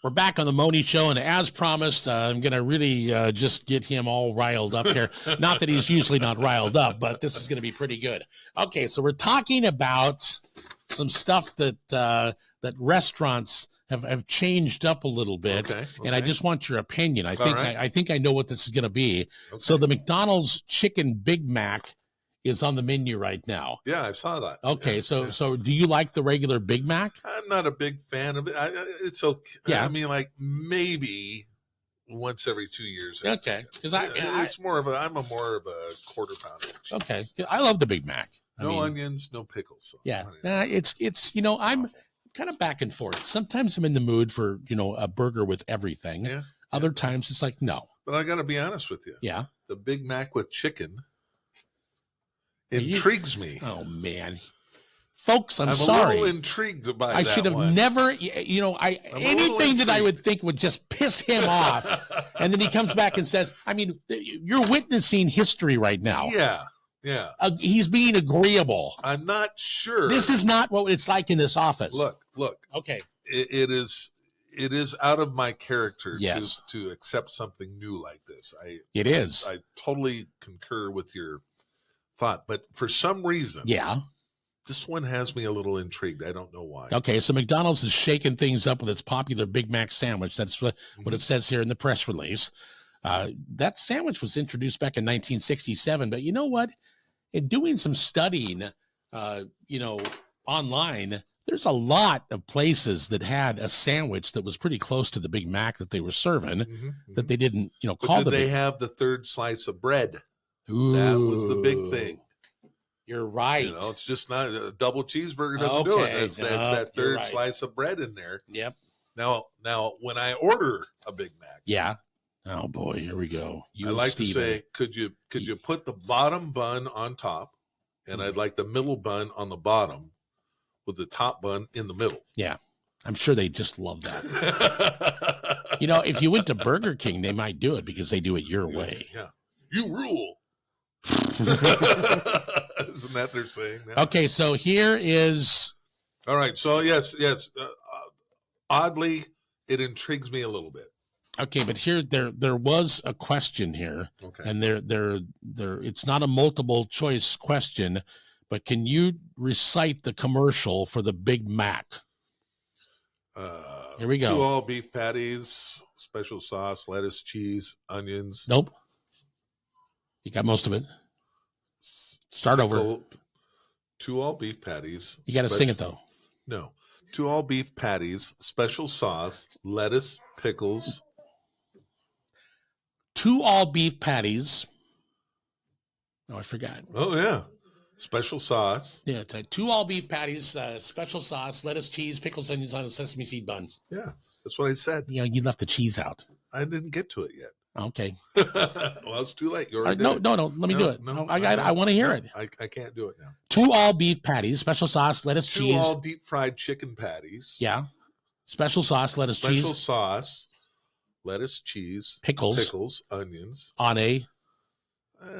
Speaker 2: We're back on the Mohney Show, and as promised, I'm going to really just get him all riled up here. Not that he's usually not riled up, but this is going to be pretty good. Okay, so we're talking about some stuff that that restaurants have changed up a little bit, and I just want your opinion. I think I know what this is going to be. So the McDonald's Chicken Big Mac is on the menu right now.
Speaker 1: Yeah, I saw that.
Speaker 2: Okay, so do you like the regular Big Mac?
Speaker 1: I'm not a big fan of it. It's okay.
Speaker 2: Yeah.
Speaker 1: I mean, like maybe once every 2 years.
Speaker 2: Okay, because
Speaker 1: it's more of I'm more of a quarter pounder.
Speaker 2: Okay, I love the Big Mac.
Speaker 1: No onions, no pickles. So
Speaker 2: yeah, it's I'm kind of back and forth. Sometimes I'm in the mood for a burger with everything.
Speaker 1: Yeah.
Speaker 2: Other times it's like no.
Speaker 1: But I got to be honest with you.
Speaker 2: Yeah.
Speaker 1: The Big Mac with chicken intrigues me.
Speaker 2: Oh man, folks, I'm
Speaker 1: sorry.
Speaker 2: a little
Speaker 1: intrigued by.
Speaker 2: I should have never. Anything that I would think would just piss him off, and then he comes back and says, "I mean, you're witnessing history right now."
Speaker 1: Yeah, yeah.
Speaker 2: He's being agreeable.
Speaker 1: I'm not sure.
Speaker 2: This is not what it's like in this office.
Speaker 1: Look.
Speaker 2: Okay.
Speaker 1: It is out of my character
Speaker 2: yes.
Speaker 1: to accept something new like this.
Speaker 2: It is.
Speaker 1: I totally concur with your thought, but for some reason, this one has me a little intrigued. I don't know why.
Speaker 2: Okay, so McDonald's is shaking things up with its popular Big Mac sandwich. That's what it says here in the press release. That sandwich was introduced back in 1967, but you know what? In doing some studying, online, there's a lot of places that had a sandwich that was pretty close to the Big Mac that they were serving that they didn't, call
Speaker 1: But
Speaker 2: the
Speaker 1: did they
Speaker 2: Big
Speaker 1: have the third slice of bread?
Speaker 2: Ooh,
Speaker 1: that was the big thing.
Speaker 2: You're right.
Speaker 1: It's just not a double cheeseburger doesn't do it. It's that third
Speaker 2: right.
Speaker 1: slice of bread in there.
Speaker 2: Yep.
Speaker 1: Now, when I order a Big Mac,
Speaker 2: yeah. Oh boy, here we go.
Speaker 1: I like to say, could you put the bottom bun on top, and I'd like the middle bun on the bottom, with the top bun in the middle.
Speaker 2: Yeah, I'm sure they just love that. If you went to Burger King, they might do it because they do it your way.
Speaker 1: Yeah, you rule. Isn't that they're saying? That?
Speaker 2: Okay, so here is.
Speaker 1: All right, so yes. Oddly, it intrigues me a little bit.
Speaker 2: Okay, but here there was a question here,
Speaker 1: okay,
Speaker 2: and there it's not a multiple choice question, but can you recite the commercial for the Big Mac? Here we go.
Speaker 1: 2 all beef patties, special sauce, lettuce, cheese, onions.
Speaker 2: Nope. You got most of it. Start over.
Speaker 1: 2 all beef patties.
Speaker 2: You got to sing it though.
Speaker 1: No. 2 all beef patties, special sauce, lettuce, pickles.
Speaker 2: 2 all beef patties. Oh, I forgot.
Speaker 1: Oh yeah. Special sauce.
Speaker 2: Yeah, it's 2 all beef patties, special sauce, lettuce, cheese, pickles, onions on a sesame seed bun.
Speaker 1: Yeah, that's what I said.
Speaker 2: You left the cheese out.
Speaker 1: I didn't get to it yet.
Speaker 2: Okay.
Speaker 1: Well, it's too late. You already
Speaker 2: no.
Speaker 1: did
Speaker 2: Let me do it.
Speaker 1: No,
Speaker 2: I want to hear it.
Speaker 1: I can't do it now.
Speaker 2: 2 all beef patties, special sauce, lettuce,
Speaker 1: 2
Speaker 2: cheese. 2
Speaker 1: all deep fried chicken patties.
Speaker 2: Yeah. Special sauce, lettuce, cheese.
Speaker 1: Special sauce, lettuce, cheese, pickles, onions.
Speaker 2: On a.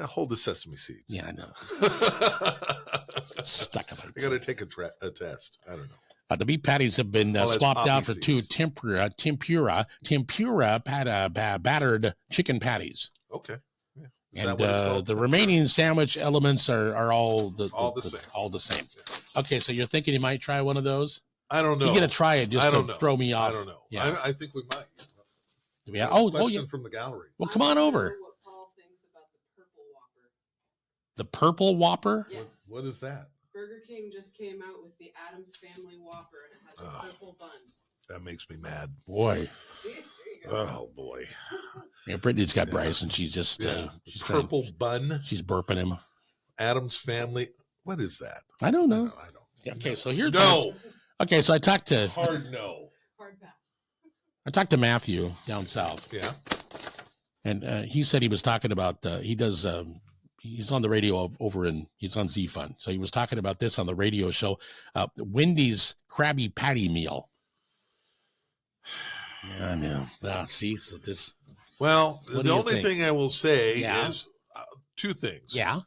Speaker 1: Hold the sesame seeds.
Speaker 2: Yeah, I know. Stuck in
Speaker 1: I got to take a test. I don't know.
Speaker 2: The beef patties have been swapped out for seeds. 2 tempura battered chicken patties.
Speaker 1: Okay. Yeah.
Speaker 2: And the remaining sandwich elements are all the
Speaker 1: same.
Speaker 2: All the same.
Speaker 1: Yeah.
Speaker 2: Okay, so you're thinking you might try one of those?
Speaker 1: I don't know.
Speaker 2: You're gonna try it just to throw me off.
Speaker 1: I don't know.
Speaker 2: Yeah.
Speaker 1: I think we might.
Speaker 2: Yeah.
Speaker 1: Question from the gallery.
Speaker 2: Well, come on over.
Speaker 3: What Paul thinks about the purple Whopper.
Speaker 2: The purple Whopper?
Speaker 3: Yes.
Speaker 1: What is that?
Speaker 3: Burger King just came out with the Addams Family Whopper, and it has a purple bun.
Speaker 1: That makes me mad.
Speaker 2: Boy.
Speaker 3: See? There you go.
Speaker 1: Oh boy.
Speaker 2: Yeah, Brittany's got Bryce, and she's just
Speaker 1: she's purple bun.
Speaker 2: She's burping him.
Speaker 1: Addams Family. What is that?
Speaker 2: I don't know.
Speaker 1: I don't.
Speaker 2: Yeah, okay, so here's
Speaker 1: no.
Speaker 2: Okay, so I talked to
Speaker 1: hard no.
Speaker 3: Hard pass.
Speaker 2: I talked to Matthew down south.
Speaker 1: Yeah.
Speaker 2: And he said he was talking about he does he's on the radio he's on Z Fun. So he was talking about this on the radio show, Wendy's Krabby Patty meal. Yeah, I know. See, so this.
Speaker 1: Well, the only thing I will say is 2 things.
Speaker 2: Yeah.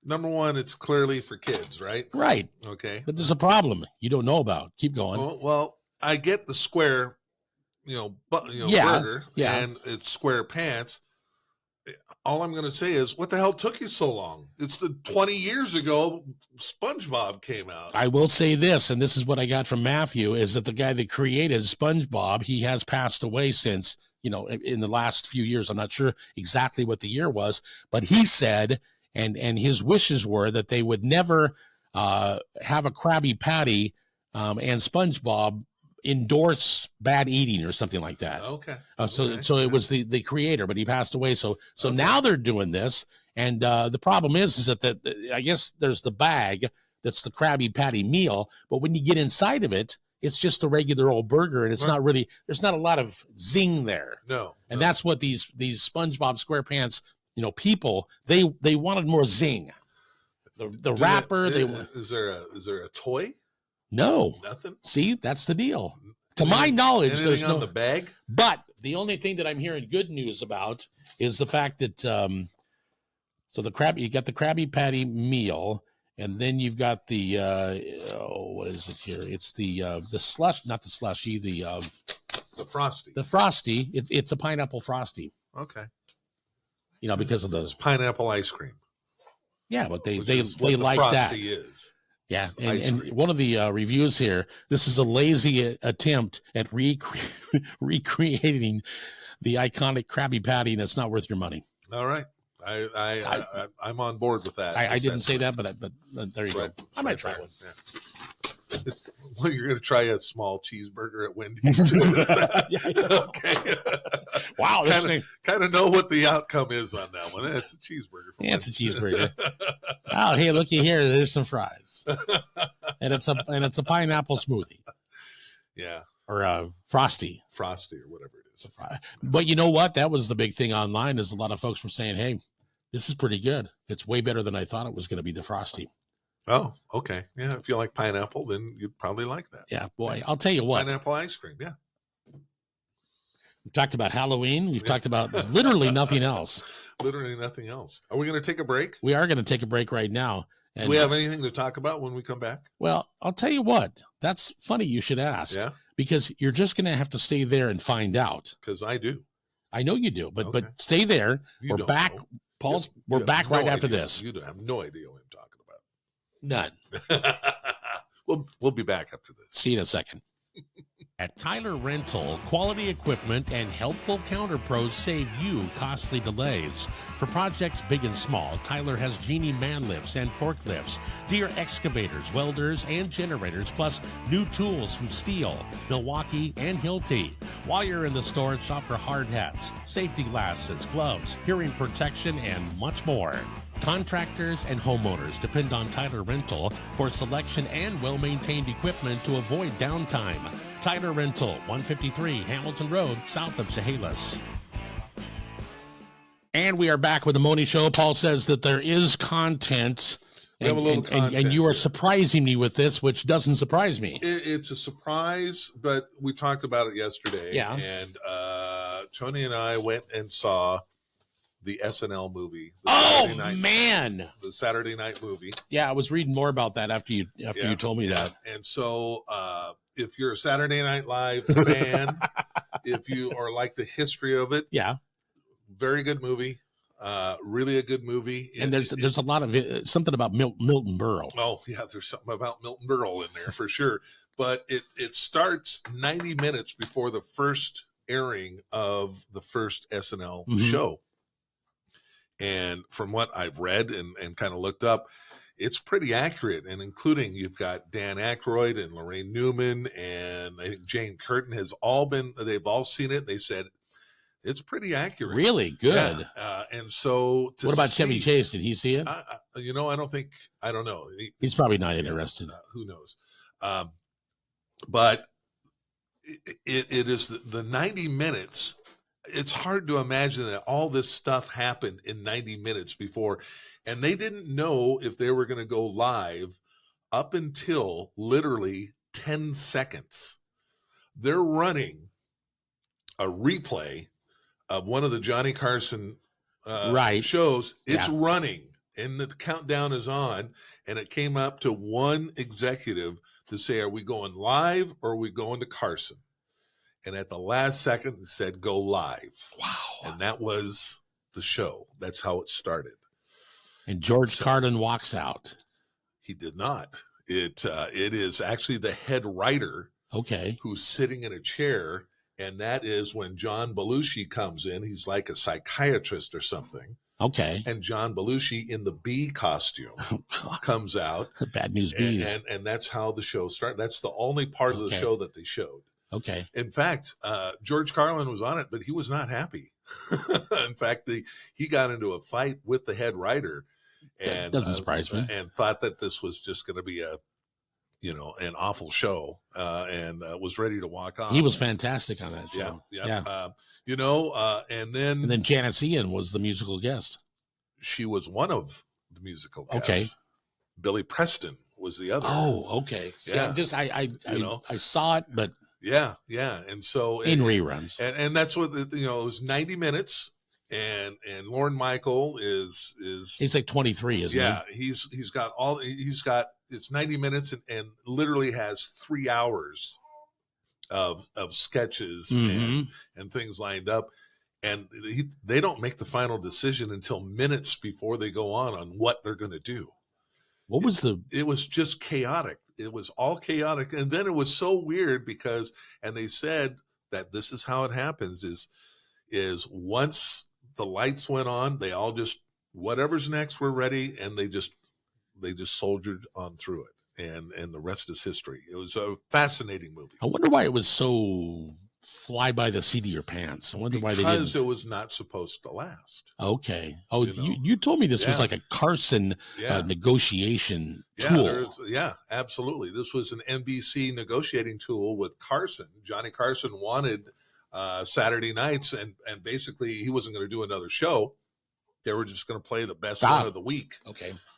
Speaker 1: Number 1, it's clearly for kids, right?
Speaker 2: Right.
Speaker 1: Okay.
Speaker 2: But there's a problem you don't know about. Keep going.
Speaker 1: Well, I get the square, burger, and it's square pants. All I'm going to say is, what the hell took you so long? It's the 20 years ago SpongeBob came out.
Speaker 2: I will say this, and this is what I got from Matthew, is that the guy that created SpongeBob, he has passed away since, in the last few years. I'm not sure exactly what the year was, but he said, and his wishes were that they would never have a Krabby Patty and SpongeBob endorse bad eating or something like that.
Speaker 1: Okay.
Speaker 2: So it was the creator, but he passed away. So now they're doing this, and the problem is that I guess there's the bag that's the Krabby Patty meal, but when you get inside of it, it's just a regular old burger, and it's not really, there's not a lot of zing there.
Speaker 1: No.
Speaker 2: And that's what these SpongeBob SquarePants people, they wanted more zing. The wrapper.
Speaker 1: Is there a toy?
Speaker 2: No.
Speaker 1: Nothing.
Speaker 2: See, that's the deal. To my knowledge, there's no
Speaker 1: on the bag.
Speaker 2: But the only thing that I'm hearing good news about is the fact that you got the Krabby Patty meal, and then you've got the what is it here? It's the slush, not the slushy, the
Speaker 1: frosty.
Speaker 2: The frosty. It's a pineapple frosty.
Speaker 1: Okay.
Speaker 2: Because of those
Speaker 1: pineapple ice cream.
Speaker 2: Yeah, but they
Speaker 1: what
Speaker 2: like
Speaker 1: frosty
Speaker 2: that.
Speaker 1: Is.
Speaker 2: Yeah, and one of the reviews here, this is a lazy attempt at recreating the iconic Krabby Patty, and it's not worth your money.
Speaker 1: All right. I'm on board with that.
Speaker 2: I didn't say that, but there you go. I might try one.
Speaker 1: Yeah. Well, you're going to try a small cheeseburger at Wendy's. Okay.
Speaker 2: Wow.
Speaker 1: Kind of know what the outcome is on that one. It's a cheeseburger.
Speaker 2: It's a cheeseburger. Oh, hey, looky here. There's some fries, and it's a pineapple smoothie.
Speaker 1: Yeah.
Speaker 2: Or frosty
Speaker 1: or whatever it is.
Speaker 2: But you know what? That was the big thing online. Is a lot of folks were saying, "Hey, this is pretty good. It's way better than I thought it was going to be." The frosty.
Speaker 1: Oh, okay. Yeah, if you like pineapple, then you'd probably like that.
Speaker 2: Yeah, boy, I'll tell you what.
Speaker 1: Pineapple ice cream, yeah.
Speaker 2: We've talked about Halloween. We've talked about literally nothing else.
Speaker 1: Literally nothing else. Are we going to take a break?
Speaker 2: We are going to take a break right now. And
Speaker 1: do we have anything to talk about when we come back?
Speaker 2: Well, I'll tell you what. That's funny you should ask.
Speaker 1: Yeah.
Speaker 2: Because you're just going to have to stay there and find out.
Speaker 1: Because I do.
Speaker 2: I know you do, but stay there. We're back.
Speaker 1: Know.
Speaker 2: Paul's. We're back right after this.
Speaker 1: You have no idea what I'm talking about.
Speaker 2: None.
Speaker 1: We'll be back after this.
Speaker 2: See you in a second. At Tyler Rental, quality equipment and helpful counter pros save you costly delays. For projects big and small, Tyler has Genie man lifts and forklifts, Deere excavators, welders, and generators, plus new tools from Steel, Milwaukee, and Hilti. While you're in the store, shop for hard hats, safety glasses, gloves, hearing protection, and much more. Contractors and homeowners depend on Tyler Rental for selection and well-maintained equipment to avoid downtime. Tyler Rental, 153 Hamilton Road, south of Chehalis. And we are back with the Mohney Show. Paul says that there is content.
Speaker 1: We have a little content.
Speaker 2: And you are surprising me with this, which doesn't surprise me.
Speaker 1: It's a surprise, but we talked about it yesterday.
Speaker 2: Yeah.
Speaker 1: And Tony and I went and saw the SNL movie.
Speaker 2: Man.
Speaker 1: The Saturday night movie.
Speaker 2: Yeah, I was reading more about that after you told me that.
Speaker 1: And so if you're a Saturday Night Live fan, if you are like the history of it,
Speaker 2: yeah,
Speaker 1: very good movie. Really a good movie.
Speaker 2: And there's a lot of something about Milton Berle.
Speaker 1: Oh, yeah, there's something about Milton Berle in there for sure. But it starts 90 minutes before the first airing of the first SNL show. And from what I've read and kind of looked up, it's pretty accurate. And including you've got Dan Aykroyd and Lorraine Newman, and I think Jane Curtin they've all seen it. They said it's pretty accurate.
Speaker 2: Really good.
Speaker 1: Yeah. And so
Speaker 2: what about Chevy Chase? Did he see it?
Speaker 1: I don't know.
Speaker 2: He's probably not interested.
Speaker 1: Who knows? But it is the 90 minutes. It's hard to imagine that all this stuff happened in 90 minutes before, and they didn't know if they were going to go live up until literally 10 seconds. They're running a replay of one of the Johnny Carson shows. It's running, and the countdown is on, and it came up to one executive to say, are we going live or are we going to Carson? And at the last second, it said, go live.
Speaker 2: Wow.
Speaker 1: And that was the show. That's how it started.
Speaker 2: And George Carlin walks out.
Speaker 1: He did not. It is actually the head writer who's sitting in a chair. And that is when John Belushi comes in. He's like a psychiatrist or something.
Speaker 2: Okay.
Speaker 1: And John Belushi in the bee costume comes out.
Speaker 2: Bad news bees.
Speaker 1: And that's how the show started. That's the only part of the show that they showed.
Speaker 2: Okay.
Speaker 1: In fact, George Carlin was on it, but he was not happy. In fact, he got into a fight with the head writer, and
Speaker 2: doesn't surprise me.
Speaker 1: And thought that this was just going to be an awful show, and was ready to walk off.
Speaker 2: He was fantastic on that show.
Speaker 1: Yeah. And then
Speaker 2: Janet Ian was the musical guest.
Speaker 1: She was one of the musical guests.
Speaker 2: Okay.
Speaker 1: Billy Preston was the other.
Speaker 2: Oh, okay.
Speaker 1: Yeah.
Speaker 2: I saw it, but.
Speaker 1: Yeah. And so
Speaker 2: in reruns.
Speaker 1: And that's what, it was 90 minutes. And Lorne Michael is
Speaker 2: he's like 23, isn't he?
Speaker 1: Yeah. He's got it's 90 minutes and literally has 3 hours of sketches and things lined up. And they don't make the final decision until minutes before they go on what they're going to do.
Speaker 2: What was
Speaker 1: it was just chaotic. It was all chaotic. And then it was so weird because they said that this is how it happens is is once the lights went on, they all just, whatever's next, we're ready, and they just soldiered on through it. And the rest is history. It was a fascinating movie.
Speaker 2: I wonder why it was so fly by the seat of your pants. I wonder why they didn't.
Speaker 1: Because it was not supposed to last.
Speaker 2: Okay. Oh, you told me this was like a Carson negotiation tool.
Speaker 1: Yeah, absolutely. This was an NBC negotiating tool with Carson. Johnny Carson wanted Saturday nights, and basically he wasn't going to do another show. They were just going to play the best one of the week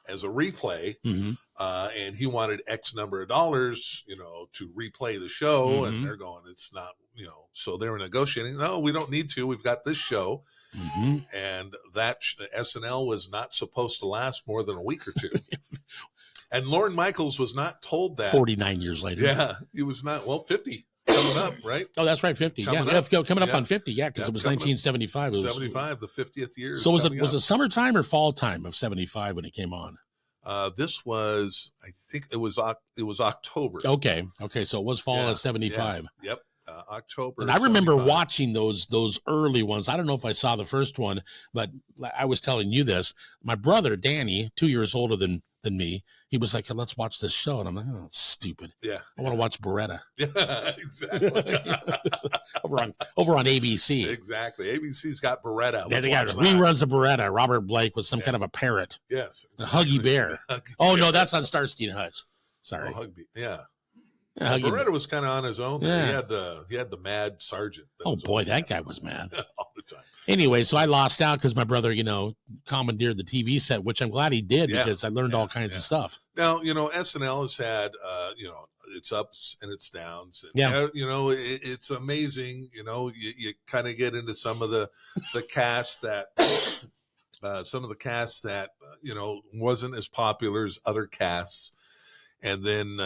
Speaker 1: as a replay.
Speaker 2: Mm-hmm.
Speaker 1: And he wanted X number of dollars, to replay the show.
Speaker 2: Mm-hmm.
Speaker 1: And they're going, it's not, so they were negotiating. No, we don't need to. We've got this show.
Speaker 2: Mm-hmm.
Speaker 1: And that SNL was not supposed to last more than a week or two. And Lorne Michaels was not told that.
Speaker 2: 49 years later.
Speaker 1: Yeah, he was not. Well, 50 coming up, right?
Speaker 2: Oh, that's right, 50. Coming up on 50. Yeah, because it was 1975.
Speaker 1: 75, the 50th year.
Speaker 2: So was it summertime or fall time of 75 when it came on?
Speaker 1: This was, I think it was October.
Speaker 2: Okay. So it was fall of 75.
Speaker 1: Yeah. Yep. October.
Speaker 2: And I remember watching those early ones. I don't know if I saw the first one, but I was telling you this. My brother, Danny, 2 years older than me, he was like, let's watch this show. And I'm like, oh, that's stupid.
Speaker 1: Yeah.
Speaker 2: I want to watch Beretta.
Speaker 1: Yeah, exactly.
Speaker 2: over on ABC.
Speaker 1: Exactly. ABC's got Beretta.
Speaker 2: They got reruns of Beretta. Robert Blake with some kind of a parrot.
Speaker 1: Yes.
Speaker 2: Exactly. The Huggy Bear. No, that's on Starsky and Hutch. Sorry.
Speaker 1: Oh, yeah. Beretta was kind of on his own.
Speaker 2: Yeah.
Speaker 1: He had the mad sergeant.
Speaker 2: Oh boy, that guy was mad
Speaker 1: all the time.
Speaker 2: Anyway, so I lost out because my brother, commandeered the TV set, which I'm glad he did because I learned all kinds of stuff.
Speaker 1: Now, SNL has had, its ups and its downs. And, it's amazing. You kind of get into some of the cast that, wasn't as popular as other casts. And then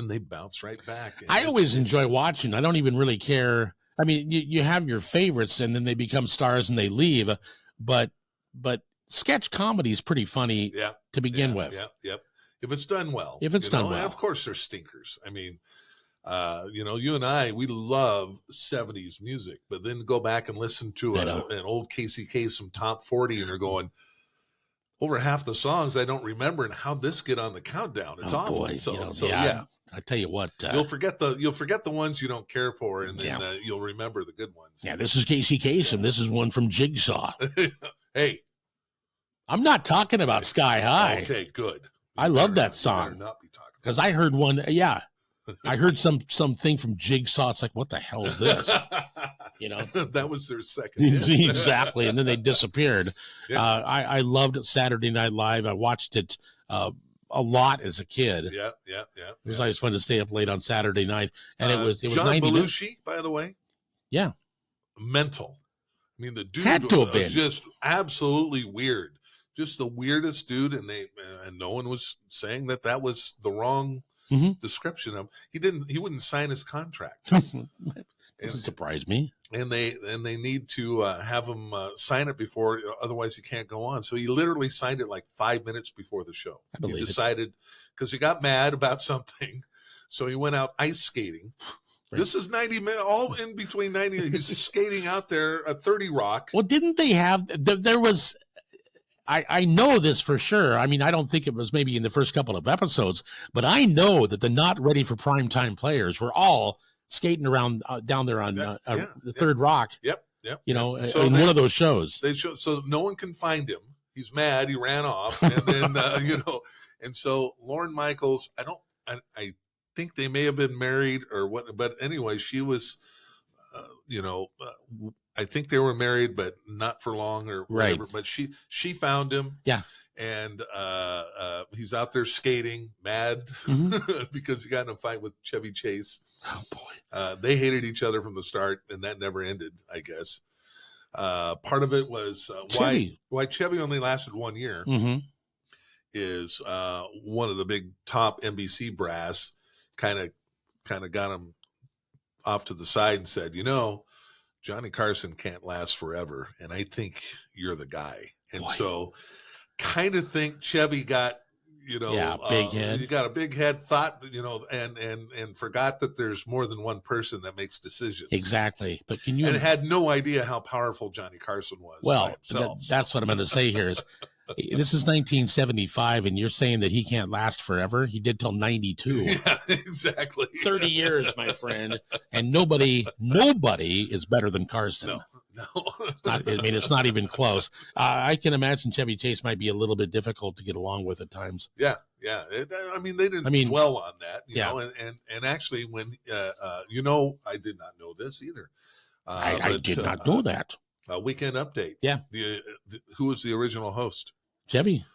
Speaker 1: they bounce right back.
Speaker 2: I always enjoy watching. I don't even really care. I mean, you have your favorites, and then they become stars and they leave. But sketch comedy is pretty funny to begin with.
Speaker 1: Yeah, yep. If it's done well.
Speaker 2: If it's done well.
Speaker 1: And of course, there's stinkers. I mean, you and I, we love 70s music, but then go back and listen to an old Casey Kasem top 40, and they're going, over half the songs I don't remember, and how'd this get on the countdown? It's awful.
Speaker 2: Boy, I tell you what,
Speaker 1: you'll forget the ones you don't care for, and then you'll remember the good ones.
Speaker 2: Yeah, this is Casey Kasem. This is one from Jigsaw.
Speaker 1: Hey,
Speaker 2: I'm not talking about Sky High.
Speaker 1: Okay, good.
Speaker 2: I love that song because I heard one. Yeah, I heard something from Jigsaw. It's like, what the hell is this?
Speaker 1: That was their second hit.
Speaker 2: Exactly, and then they disappeared.
Speaker 1: Yes.
Speaker 2: I loved Saturday Night Live. I watched it a lot as a kid.
Speaker 1: Yeah.
Speaker 2: It was always fun to stay up late on Saturday night, and it was
Speaker 1: John
Speaker 2: 90
Speaker 1: Belushi, by the way.
Speaker 2: Yeah,
Speaker 1: mental. I mean, the dude
Speaker 2: had to have been
Speaker 1: just absolutely weird, just the weirdest dude, and no one was saying that was the wrong description of him. He wouldn't sign his contract.
Speaker 2: Doesn't surprise me.
Speaker 1: And they need to have him sign it before, otherwise he can't go on. So he literally signed it like 5 minutes before the show.
Speaker 2: I believe
Speaker 1: he decided because he got mad about something, so he went out ice skating. Right. This is 90 minutes, all in between 90. He's skating out there at 30 Rock.
Speaker 2: Well, didn't they have? There was. I know this for sure. I mean, I don't think it was maybe in the first couple of episodes, but I know that the not ready for primetime players were all skating around down there on the Third Rock.
Speaker 1: Yep.
Speaker 2: So in one of those shows.
Speaker 1: So no one can find him. He's mad. He ran off, and then and so Lorne Michaels. I think they may have been married or what, but anyway, she was, I think they were married, but not for long or whatever. Right. But she found him.
Speaker 2: Yeah.
Speaker 1: And he's out there skating, mad because he got in a fight with Chevy Chase.
Speaker 2: Oh boy.
Speaker 1: They hated each other from the start, and that never ended, I guess. Part of it was why Chevy only lasted 1 year is one of the big top NBC brass kind of got him off to the side and said, Johnny Carson can't last forever, and I think you're the guy. And so kind of think Chevy got, you know,
Speaker 2: Yeah, big head.
Speaker 1: you got a big head, thought, you know, and forgot that there's more than one person that makes decisions.
Speaker 2: Exactly. But can you?
Speaker 1: And had no idea how powerful Johnny Carson was by
Speaker 2: Well,
Speaker 1: himself.
Speaker 2: that's what I'm going to say here is this is 1975, and you're saying that he can't last forever. He did till 92.
Speaker 1: Yeah, exactly.
Speaker 2: 30 years, my friend. And nobody is better than Carson.
Speaker 1: No.
Speaker 2: I mean, it's not even close. I can imagine Chevy Chase might be a little bit difficult to get along with at times.
Speaker 1: Yeah. I mean, they didn't dwell on that, you know, and actually when, you know, I did not know this either.
Speaker 2: I did not know that.
Speaker 1: Weekend Update.
Speaker 2: Yeah.
Speaker 1: Who was the original host?
Speaker 2: Chevy.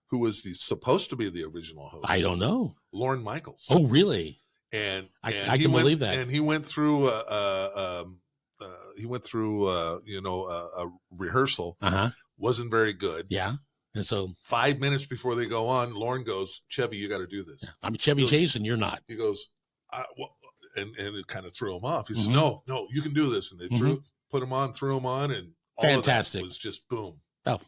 Speaker 1: Who was supposed to be the original host?
Speaker 2: I don't know.
Speaker 1: Lorne Michaels.
Speaker 2: Oh, really?
Speaker 1: And
Speaker 2: I can believe that.
Speaker 1: And he went through you know, a rehearsal. Wasn't very good.
Speaker 2: Yeah. And so
Speaker 1: 5 minutes before they go on, Lorne goes, "Chevy, you got to do this." Yeah.
Speaker 2: I'm Chevy Chase, and you're not.
Speaker 1: He goes, and it kind of threw him off. He said, "No, you can do this." And they put him on, threw him on, and all
Speaker 2: fantastic.
Speaker 1: Of that was just boom.
Speaker 2: Oh,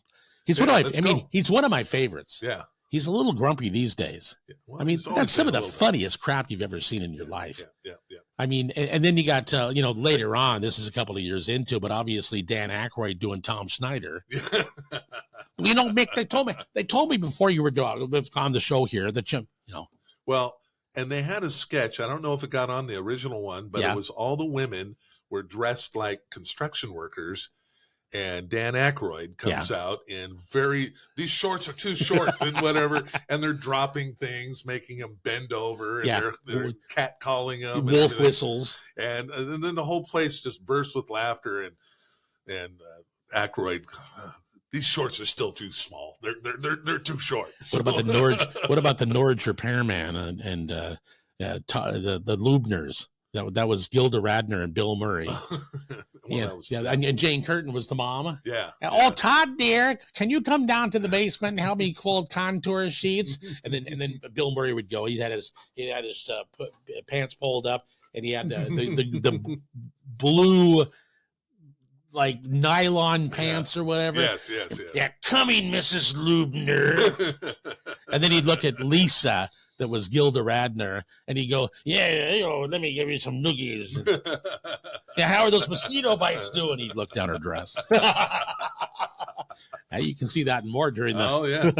Speaker 2: he's one of my. He's one of my favorites.
Speaker 1: Yeah.
Speaker 2: He's a little grumpy these days. Yeah. Well, I mean, that's some of the funniest crap you've ever seen in your life.
Speaker 1: Yeah.
Speaker 2: I mean, and then you got, you know, later on, this is a couple of years into, but obviously Dan Aykroyd doing Tom Schneider. You know, Mick, they told me before you were on the show here that, you know.
Speaker 1: Well, and they had a sketch. I don't know if it got on the original one, but it was all the women were dressed like construction workers. And Dan Aykroyd comes out in these shorts are too short and whatever, and they're dropping things, making him bend over, and they're catcalling him,
Speaker 2: wolf whistles,
Speaker 1: and then the whole place just bursts with laughter. And Aykroyd, these shorts are still too small. They're too short. So.
Speaker 2: What about the Norwich repairman and the Lubners? That was Gilda Radner and Bill Murray. And Jane Curtin was the mom.
Speaker 1: Yeah.
Speaker 2: Oh, Todd, dear, can you come down to the basement and help me fold contour sheets? And then Bill Murray would go. He had his pants pulled up, and he had the blue like nylon pants or whatever.
Speaker 1: Yes.
Speaker 2: Yeah, coming, Mrs. Lubner. And then he'd look at Lisa. That was Gilda Radner, and he'd go, let me give you some noogies. Yeah, how are those mosquito bites doing? He'd look down her dress. Now you can see that and more during the.
Speaker 1: Oh yeah,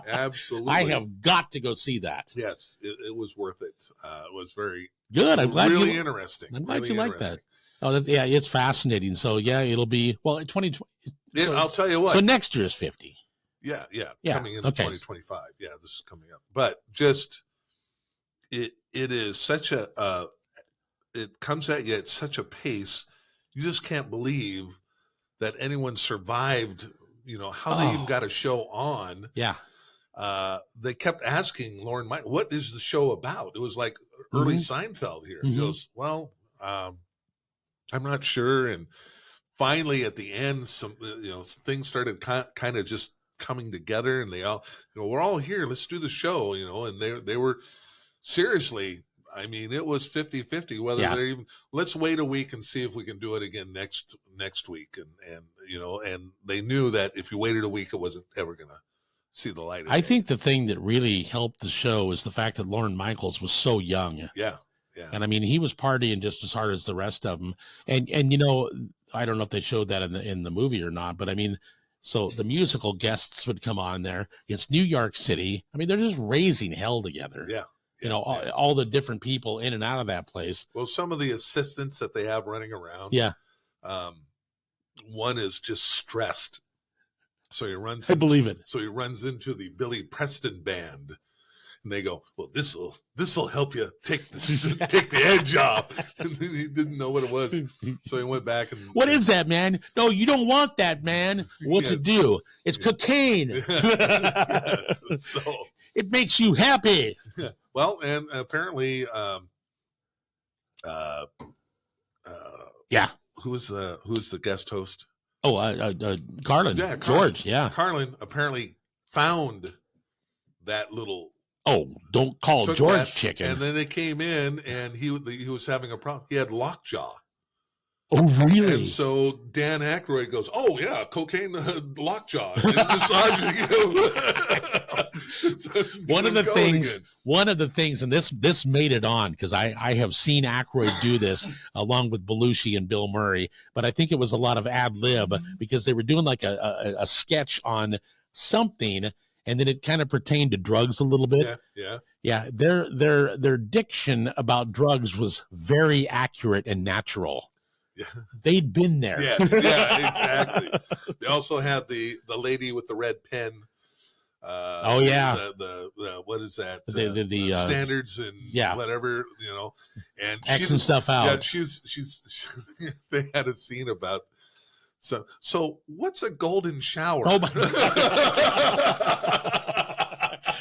Speaker 1: absolutely.
Speaker 2: I have got to go see that.
Speaker 1: Yes, it was worth it. It was very
Speaker 2: good. I'm glad
Speaker 1: really interesting.
Speaker 2: I'm glad
Speaker 1: really
Speaker 2: you like that. Oh, it's fascinating. So yeah, it'll be 2020.
Speaker 1: I'll tell you what.
Speaker 2: So next year is 50.
Speaker 1: Yeah. Coming in 2025. Yeah, this is coming up. But just it is such it comes at you at such a pace. You just can't believe that anyone survived, you know, how they even got a show on.
Speaker 2: Yeah.
Speaker 1: They kept asking Lorne, what is the show about? It was like early Seinfeld here. He goes, well, I'm not sure. And finally at the end, some, you know, things started kind of just coming together, and they all, you know, we're all here, let's do the show, you know, and they were seriously, I mean, it was 50-50 whether they're even, let's wait a week and see if we can do it again next week. And you know, and they knew that if you waited a week, it wasn't ever going to see the light of day.
Speaker 2: I think the thing that really helped the show is the fact that Lorne Michaels was so young.
Speaker 1: Yeah.
Speaker 2: And I mean, he was partying just as hard as the rest of them. And you know, I don't know if they showed that in the movie or not, but I mean, so the musical guests would come on there. It's New York City. I mean, they're just raising hell together.
Speaker 1: Yeah.
Speaker 2: You know, all the different people in and out of that place.
Speaker 1: Well, some of the assistants that they have running around.
Speaker 2: Yeah.
Speaker 1: One is just stressed. So he runs.
Speaker 2: I believe it.
Speaker 1: So he runs into the Billy Preston band. And they go, well, this'll help you take the edge off. And then he didn't know what it was, so he went back and.
Speaker 2: What is that, man? No, you don't want that, man. What's it do? It's cocaine.
Speaker 1: Yes. So
Speaker 2: it makes you happy.
Speaker 1: Well, and apparently, who's the guest host?
Speaker 2: Oh, Carlin.
Speaker 1: Yeah,
Speaker 2: George. Yeah,
Speaker 1: Carlin apparently found that little.
Speaker 2: Oh, don't call George chicken.
Speaker 1: And then they came in, and he was having a problem. He had lockjaw.
Speaker 2: Oh, really?
Speaker 1: And so Dan Aykroyd goes, "Oh yeah, cocaine lockjaw, and massaging him."
Speaker 2: One of the things, and this made it on because I have seen Aykroyd do this along with Belushi and Bill Murray, but I think it was a lot of ad lib because they were doing like a sketch on something, and then it kind of pertained to drugs a little bit. Yeah. Their diction about drugs was very accurate and natural. Yeah. They'd been there.
Speaker 1: Yes, yeah, exactly. They also had the lady with the red pen.
Speaker 2: Oh yeah.
Speaker 1: The what is that?
Speaker 2: The
Speaker 1: standards and whatever, and
Speaker 2: Xing stuff out.
Speaker 1: Yeah, she's they had a scene about so what's a golden shower?
Speaker 2: Oh my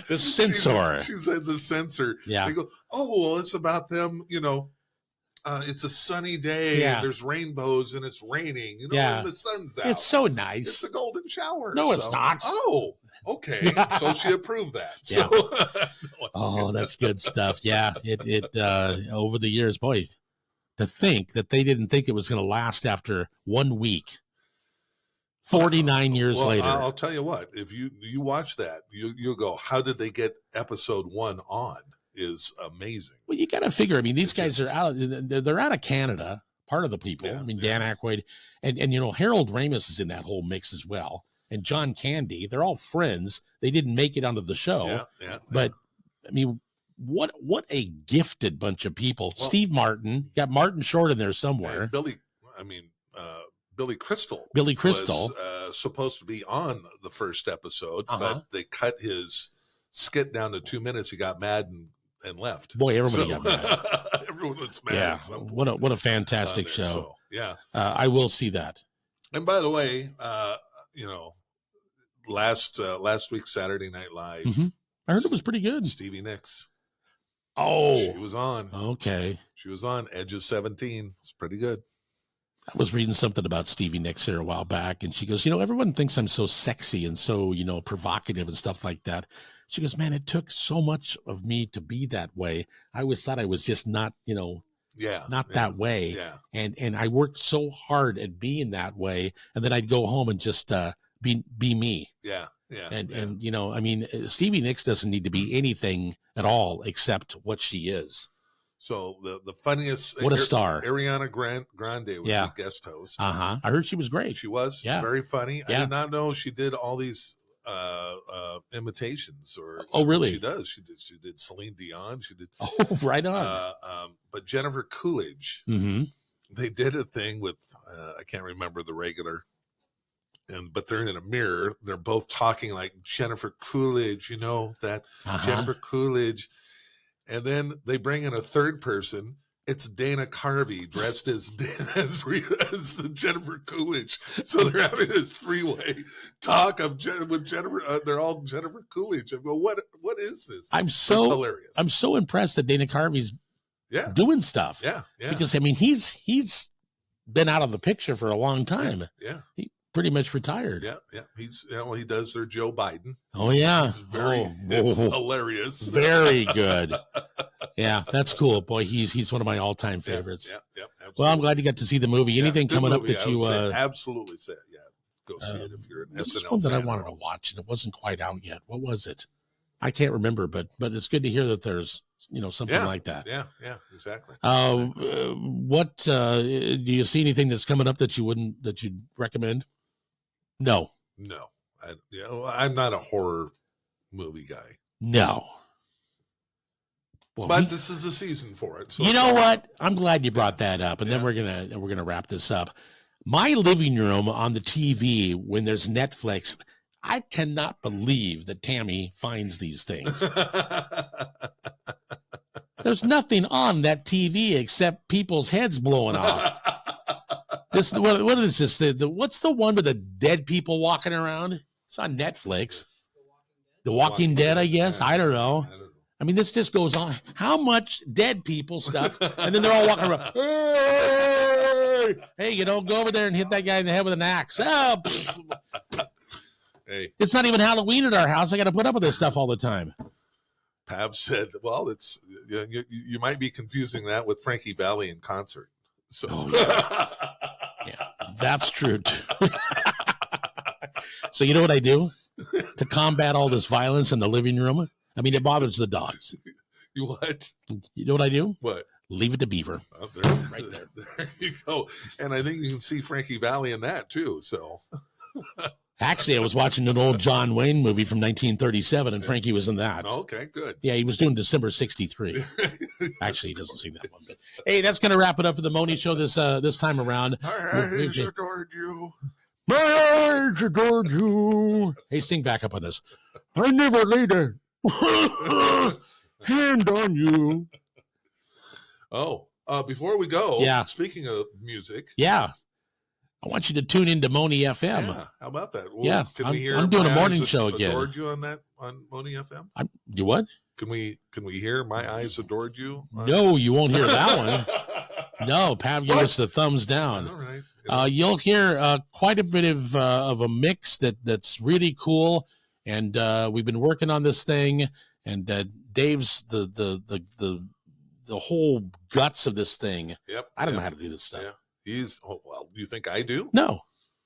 Speaker 2: The censor.
Speaker 1: She said the censor.
Speaker 2: Yeah.
Speaker 1: They go, oh well, it's about them, it's a sunny day and there's rainbows and it's raining, and the sun's out.
Speaker 2: It's so nice.
Speaker 1: It's a golden shower.
Speaker 2: No, it's not.
Speaker 1: Oh, okay. So she approved that.
Speaker 2: Yeah.
Speaker 1: So,
Speaker 2: oh, that's good stuff. Yeah. It over the years, boy, to think that they didn't think it was going to last after 1 week. 49 years later.
Speaker 1: I'll tell you what, if you watch that, you'll go, how did they get episode 1 on? Is amazing.
Speaker 2: Well, you got to figure. I mean, these guys are out. They're out of Canada. Part of the people.
Speaker 1: Yeah,
Speaker 2: I mean, Dan Aykroyd and Harold Ramis is in that whole mix as well. And John Candy. They're all friends. They didn't make it onto the show. But I mean, what a gifted bunch of people. Well, Steve Martin, got Martin Short in there somewhere.
Speaker 1: Billy Crystal.
Speaker 2: Billy Crystal
Speaker 1: was supposed to be on the first episode, but they cut his skit down to 2 minutes. He got mad and left.
Speaker 2: Boy, everybody got mad.
Speaker 1: Everyone was mad.
Speaker 2: Yeah, what a fantastic show.
Speaker 1: So, yeah,
Speaker 2: I will see that.
Speaker 1: And by the way, last week's Saturday Night Live,
Speaker 2: I heard it was pretty good.
Speaker 1: Stevie Nicks.
Speaker 2: Oh,
Speaker 1: she was on.
Speaker 2: Okay,
Speaker 1: she was on Edge of 17. It's pretty good.
Speaker 2: I was reading something about Stevie Nicks here a while back, and she goes, everyone thinks I'm so sexy and so, provocative and stuff like that. She goes, man, it took so much of me to be that way. I always thought I was just not, that way.
Speaker 1: Yeah.
Speaker 2: And I worked so hard at being that way, and then I'd go home and just be me.
Speaker 1: Yeah. Yeah.
Speaker 2: And I mean, Stevie Nicks doesn't need to be anything at all except what she is.
Speaker 1: So the funniest,
Speaker 2: what a star,
Speaker 1: Ariana Grande was the guest host.
Speaker 2: I heard she was great.
Speaker 1: She was very funny. I did not know she did all these imitations. Or
Speaker 2: really?
Speaker 1: She does. She did Celine Dion. She did.
Speaker 2: Oh, right on.
Speaker 1: But Jennifer Coolidge, they did a thing with I can't remember the regular. But they're in a mirror. They're both talking like Jennifer Coolidge. Jennifer Coolidge. And then they bring in a third person. It's Dana Carvey dressed as Jennifer Coolidge. So they're having this three-way talk with Jennifer. They're all Jennifer Coolidge. I go, what is this? It's hilarious.
Speaker 2: I'm so impressed that Dana Carvey's doing stuff.
Speaker 1: Yeah.
Speaker 2: Because I mean, he's been out of the picture for a long time.
Speaker 1: Yeah.
Speaker 2: He pretty much retired.
Speaker 1: Yeah. He does their Joe Biden.
Speaker 2: Oh yeah.
Speaker 1: It's hilarious.
Speaker 2: Very good. Yeah, that's cool. Boy, he's one of my all-time favorites.
Speaker 1: Yeah, absolutely.
Speaker 2: Well, I'm glad you got to see the movie. Anything coming up that you
Speaker 1: absolutely say go see it if you're an SNL fan.
Speaker 2: One that I wanted to watch and it wasn't quite out yet. What was it? I can't remember, but it's good to hear that there's something like that.
Speaker 1: Yeah, exactly.
Speaker 2: What do you see anything that's coming up that you'd recommend? No.
Speaker 1: I'm not a horror movie guy.
Speaker 2: No. Well,
Speaker 1: but this is the season for it. So
Speaker 2: you know what? I'm glad you brought that up, and then we're gonna wrap this up. My living room on the TV when there's Netflix, I cannot believe that Tammy finds these things. There's nothing on that TV except people's heads blowing off. What is this? What's the one with the dead people walking around? It's on Netflix. The Walking Dead, I guess. I don't know. I mean, this just goes on. How much dead people stuff, and then they're all walking around. Hey, go over there and hit that guy in the head with an axe. Oh,
Speaker 1: hey,
Speaker 2: it's not even Halloween at our house. I got to put up with this stuff all the time.
Speaker 1: Pav said, "Well, it's you might be confusing that with Frankie Valli in concert." So,
Speaker 2: That's true too. So you know what I do to combat all this violence in the living room? I mean, it bothers the dogs.
Speaker 1: You what?
Speaker 2: You know what I do?
Speaker 1: What?
Speaker 2: Leave it to Beaver.
Speaker 1: Oh, there,
Speaker 2: Right there.
Speaker 1: There you go. And I think you can see Frankie Valli in that too. So
Speaker 2: Actually, I was watching an old John Wayne movie from 1937, and Frankie was in that.
Speaker 1: okay, good.
Speaker 2: Yeah, he was doing December 63. Actually, he doesn't see that one. But hey, that's going to wrap it up for the Mohney Show this time around.
Speaker 1: I always adored you.
Speaker 2: My eyes adored you. Hey, sing back up on this. I never laid a hand on you.
Speaker 1: Oh, before we go,
Speaker 2: Yeah.
Speaker 1: Speaking of music,
Speaker 2: Yeah. I want you to tune into Mohney FM.
Speaker 1: yeah, how about that? Well,
Speaker 2: Yeah,
Speaker 1: can we hear
Speaker 2: I'm doing a
Speaker 1: My
Speaker 2: morning
Speaker 1: Eyes
Speaker 2: show again.
Speaker 1: Adored you on that on Mohney FM?
Speaker 2: You what?
Speaker 1: Can we hear My Eyes Adored You?
Speaker 2: No, you won't hear that one. No, Pav gave us the thumbs down.
Speaker 1: All right.
Speaker 2: You'll hear quite a bit of a mix that's really cool, and we've been working on this thing. And Dave's the whole guts of this thing.
Speaker 1: Yep.
Speaker 2: I don't know how to do this stuff.
Speaker 1: Yeah. You think I do?
Speaker 2: No,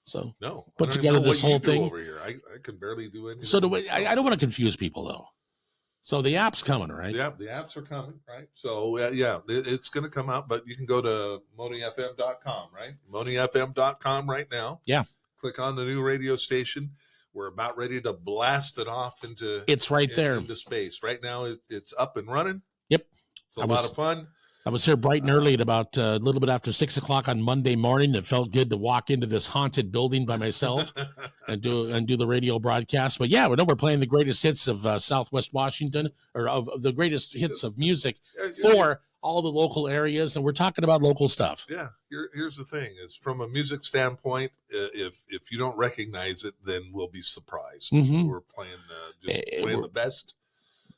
Speaker 2: so
Speaker 1: No.
Speaker 2: Put
Speaker 1: I don't
Speaker 2: together
Speaker 1: even know
Speaker 2: this
Speaker 1: what you
Speaker 2: whole
Speaker 1: do
Speaker 2: thing.
Speaker 1: over here. I can barely do anything.
Speaker 2: so I don't want to confuse people though. So the app's coming, right?
Speaker 1: Yeah, the apps are coming, right? So it's going to come out, but you can go to mohneyfm.com, right? mohneyfm.com right now.
Speaker 2: Yeah.
Speaker 1: Click on the new radio station. We're about ready to blast it off into
Speaker 2: It's right there.
Speaker 1: into space. Right now, it's up and running.
Speaker 2: Yep.
Speaker 1: It's a lot of fun.
Speaker 2: I was here bright and early at about a little bit after 6 o'clock on Monday morning. It felt good to walk into this haunted building by myself and do the radio broadcast. But yeah, we're playing the greatest hits of Southwest Washington, or of the greatest hits of music for all the local areas, and we're talking about local stuff.
Speaker 1: Yeah, here's the thing: is from a music standpoint, if you don't recognize it, then we'll be surprised.
Speaker 2: Mhm.
Speaker 1: We're playing playing the best.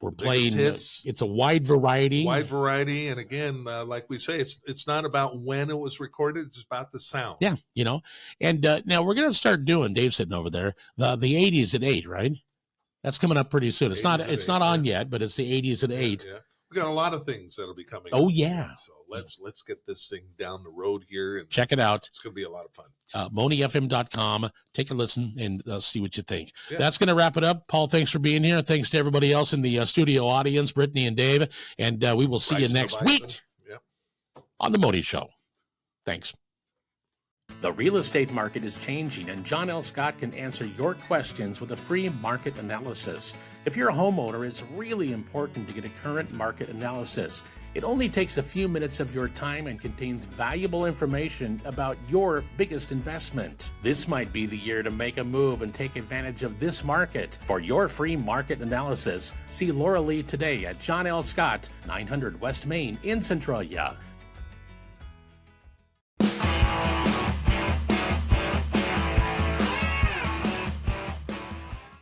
Speaker 2: We're
Speaker 1: biggest
Speaker 2: playing
Speaker 1: hits.
Speaker 2: It's a wide variety.
Speaker 1: And again, like we say, it's not about when it was recorded; it's about the sound.
Speaker 2: Yeah, and now we're going to start doing. Dave's sitting over there. The 80s at 8, right? That's coming up pretty soon. It's not
Speaker 1: 80s
Speaker 2: not
Speaker 1: at 8,
Speaker 2: on
Speaker 1: yeah.
Speaker 2: yet, but it's the 80s at 8.
Speaker 1: Yeah. We got a lot of things that'll be coming.
Speaker 2: Oh,
Speaker 1: up.
Speaker 2: yeah.
Speaker 1: So let's get this thing down the road here, and
Speaker 2: Check it out.
Speaker 1: it's going to be a lot of fun.
Speaker 2: MohneyFM.com. Take a listen and see what you think.
Speaker 1: Yeah.
Speaker 2: That's going to wrap it up. Paul, thanks for being here. Thanks to everybody else in the studio audience, Brittany and Dave. And we will see you
Speaker 1: Bryson
Speaker 2: next
Speaker 1: the Bison.
Speaker 2: week
Speaker 1: Yep.
Speaker 2: on The Mohney Show. Thanks. The real estate market is changing, and John L. Scott can answer your questions with a free market analysis. If you're a homeowner, it's really important to get a current market analysis. It only takes a few minutes of your time and contains valuable information about your biggest investment. This might be the year to make a move and take advantage of this market. For your free market analysis, see Laura Lee today at John L. Scott, 900 West Main in Centralia.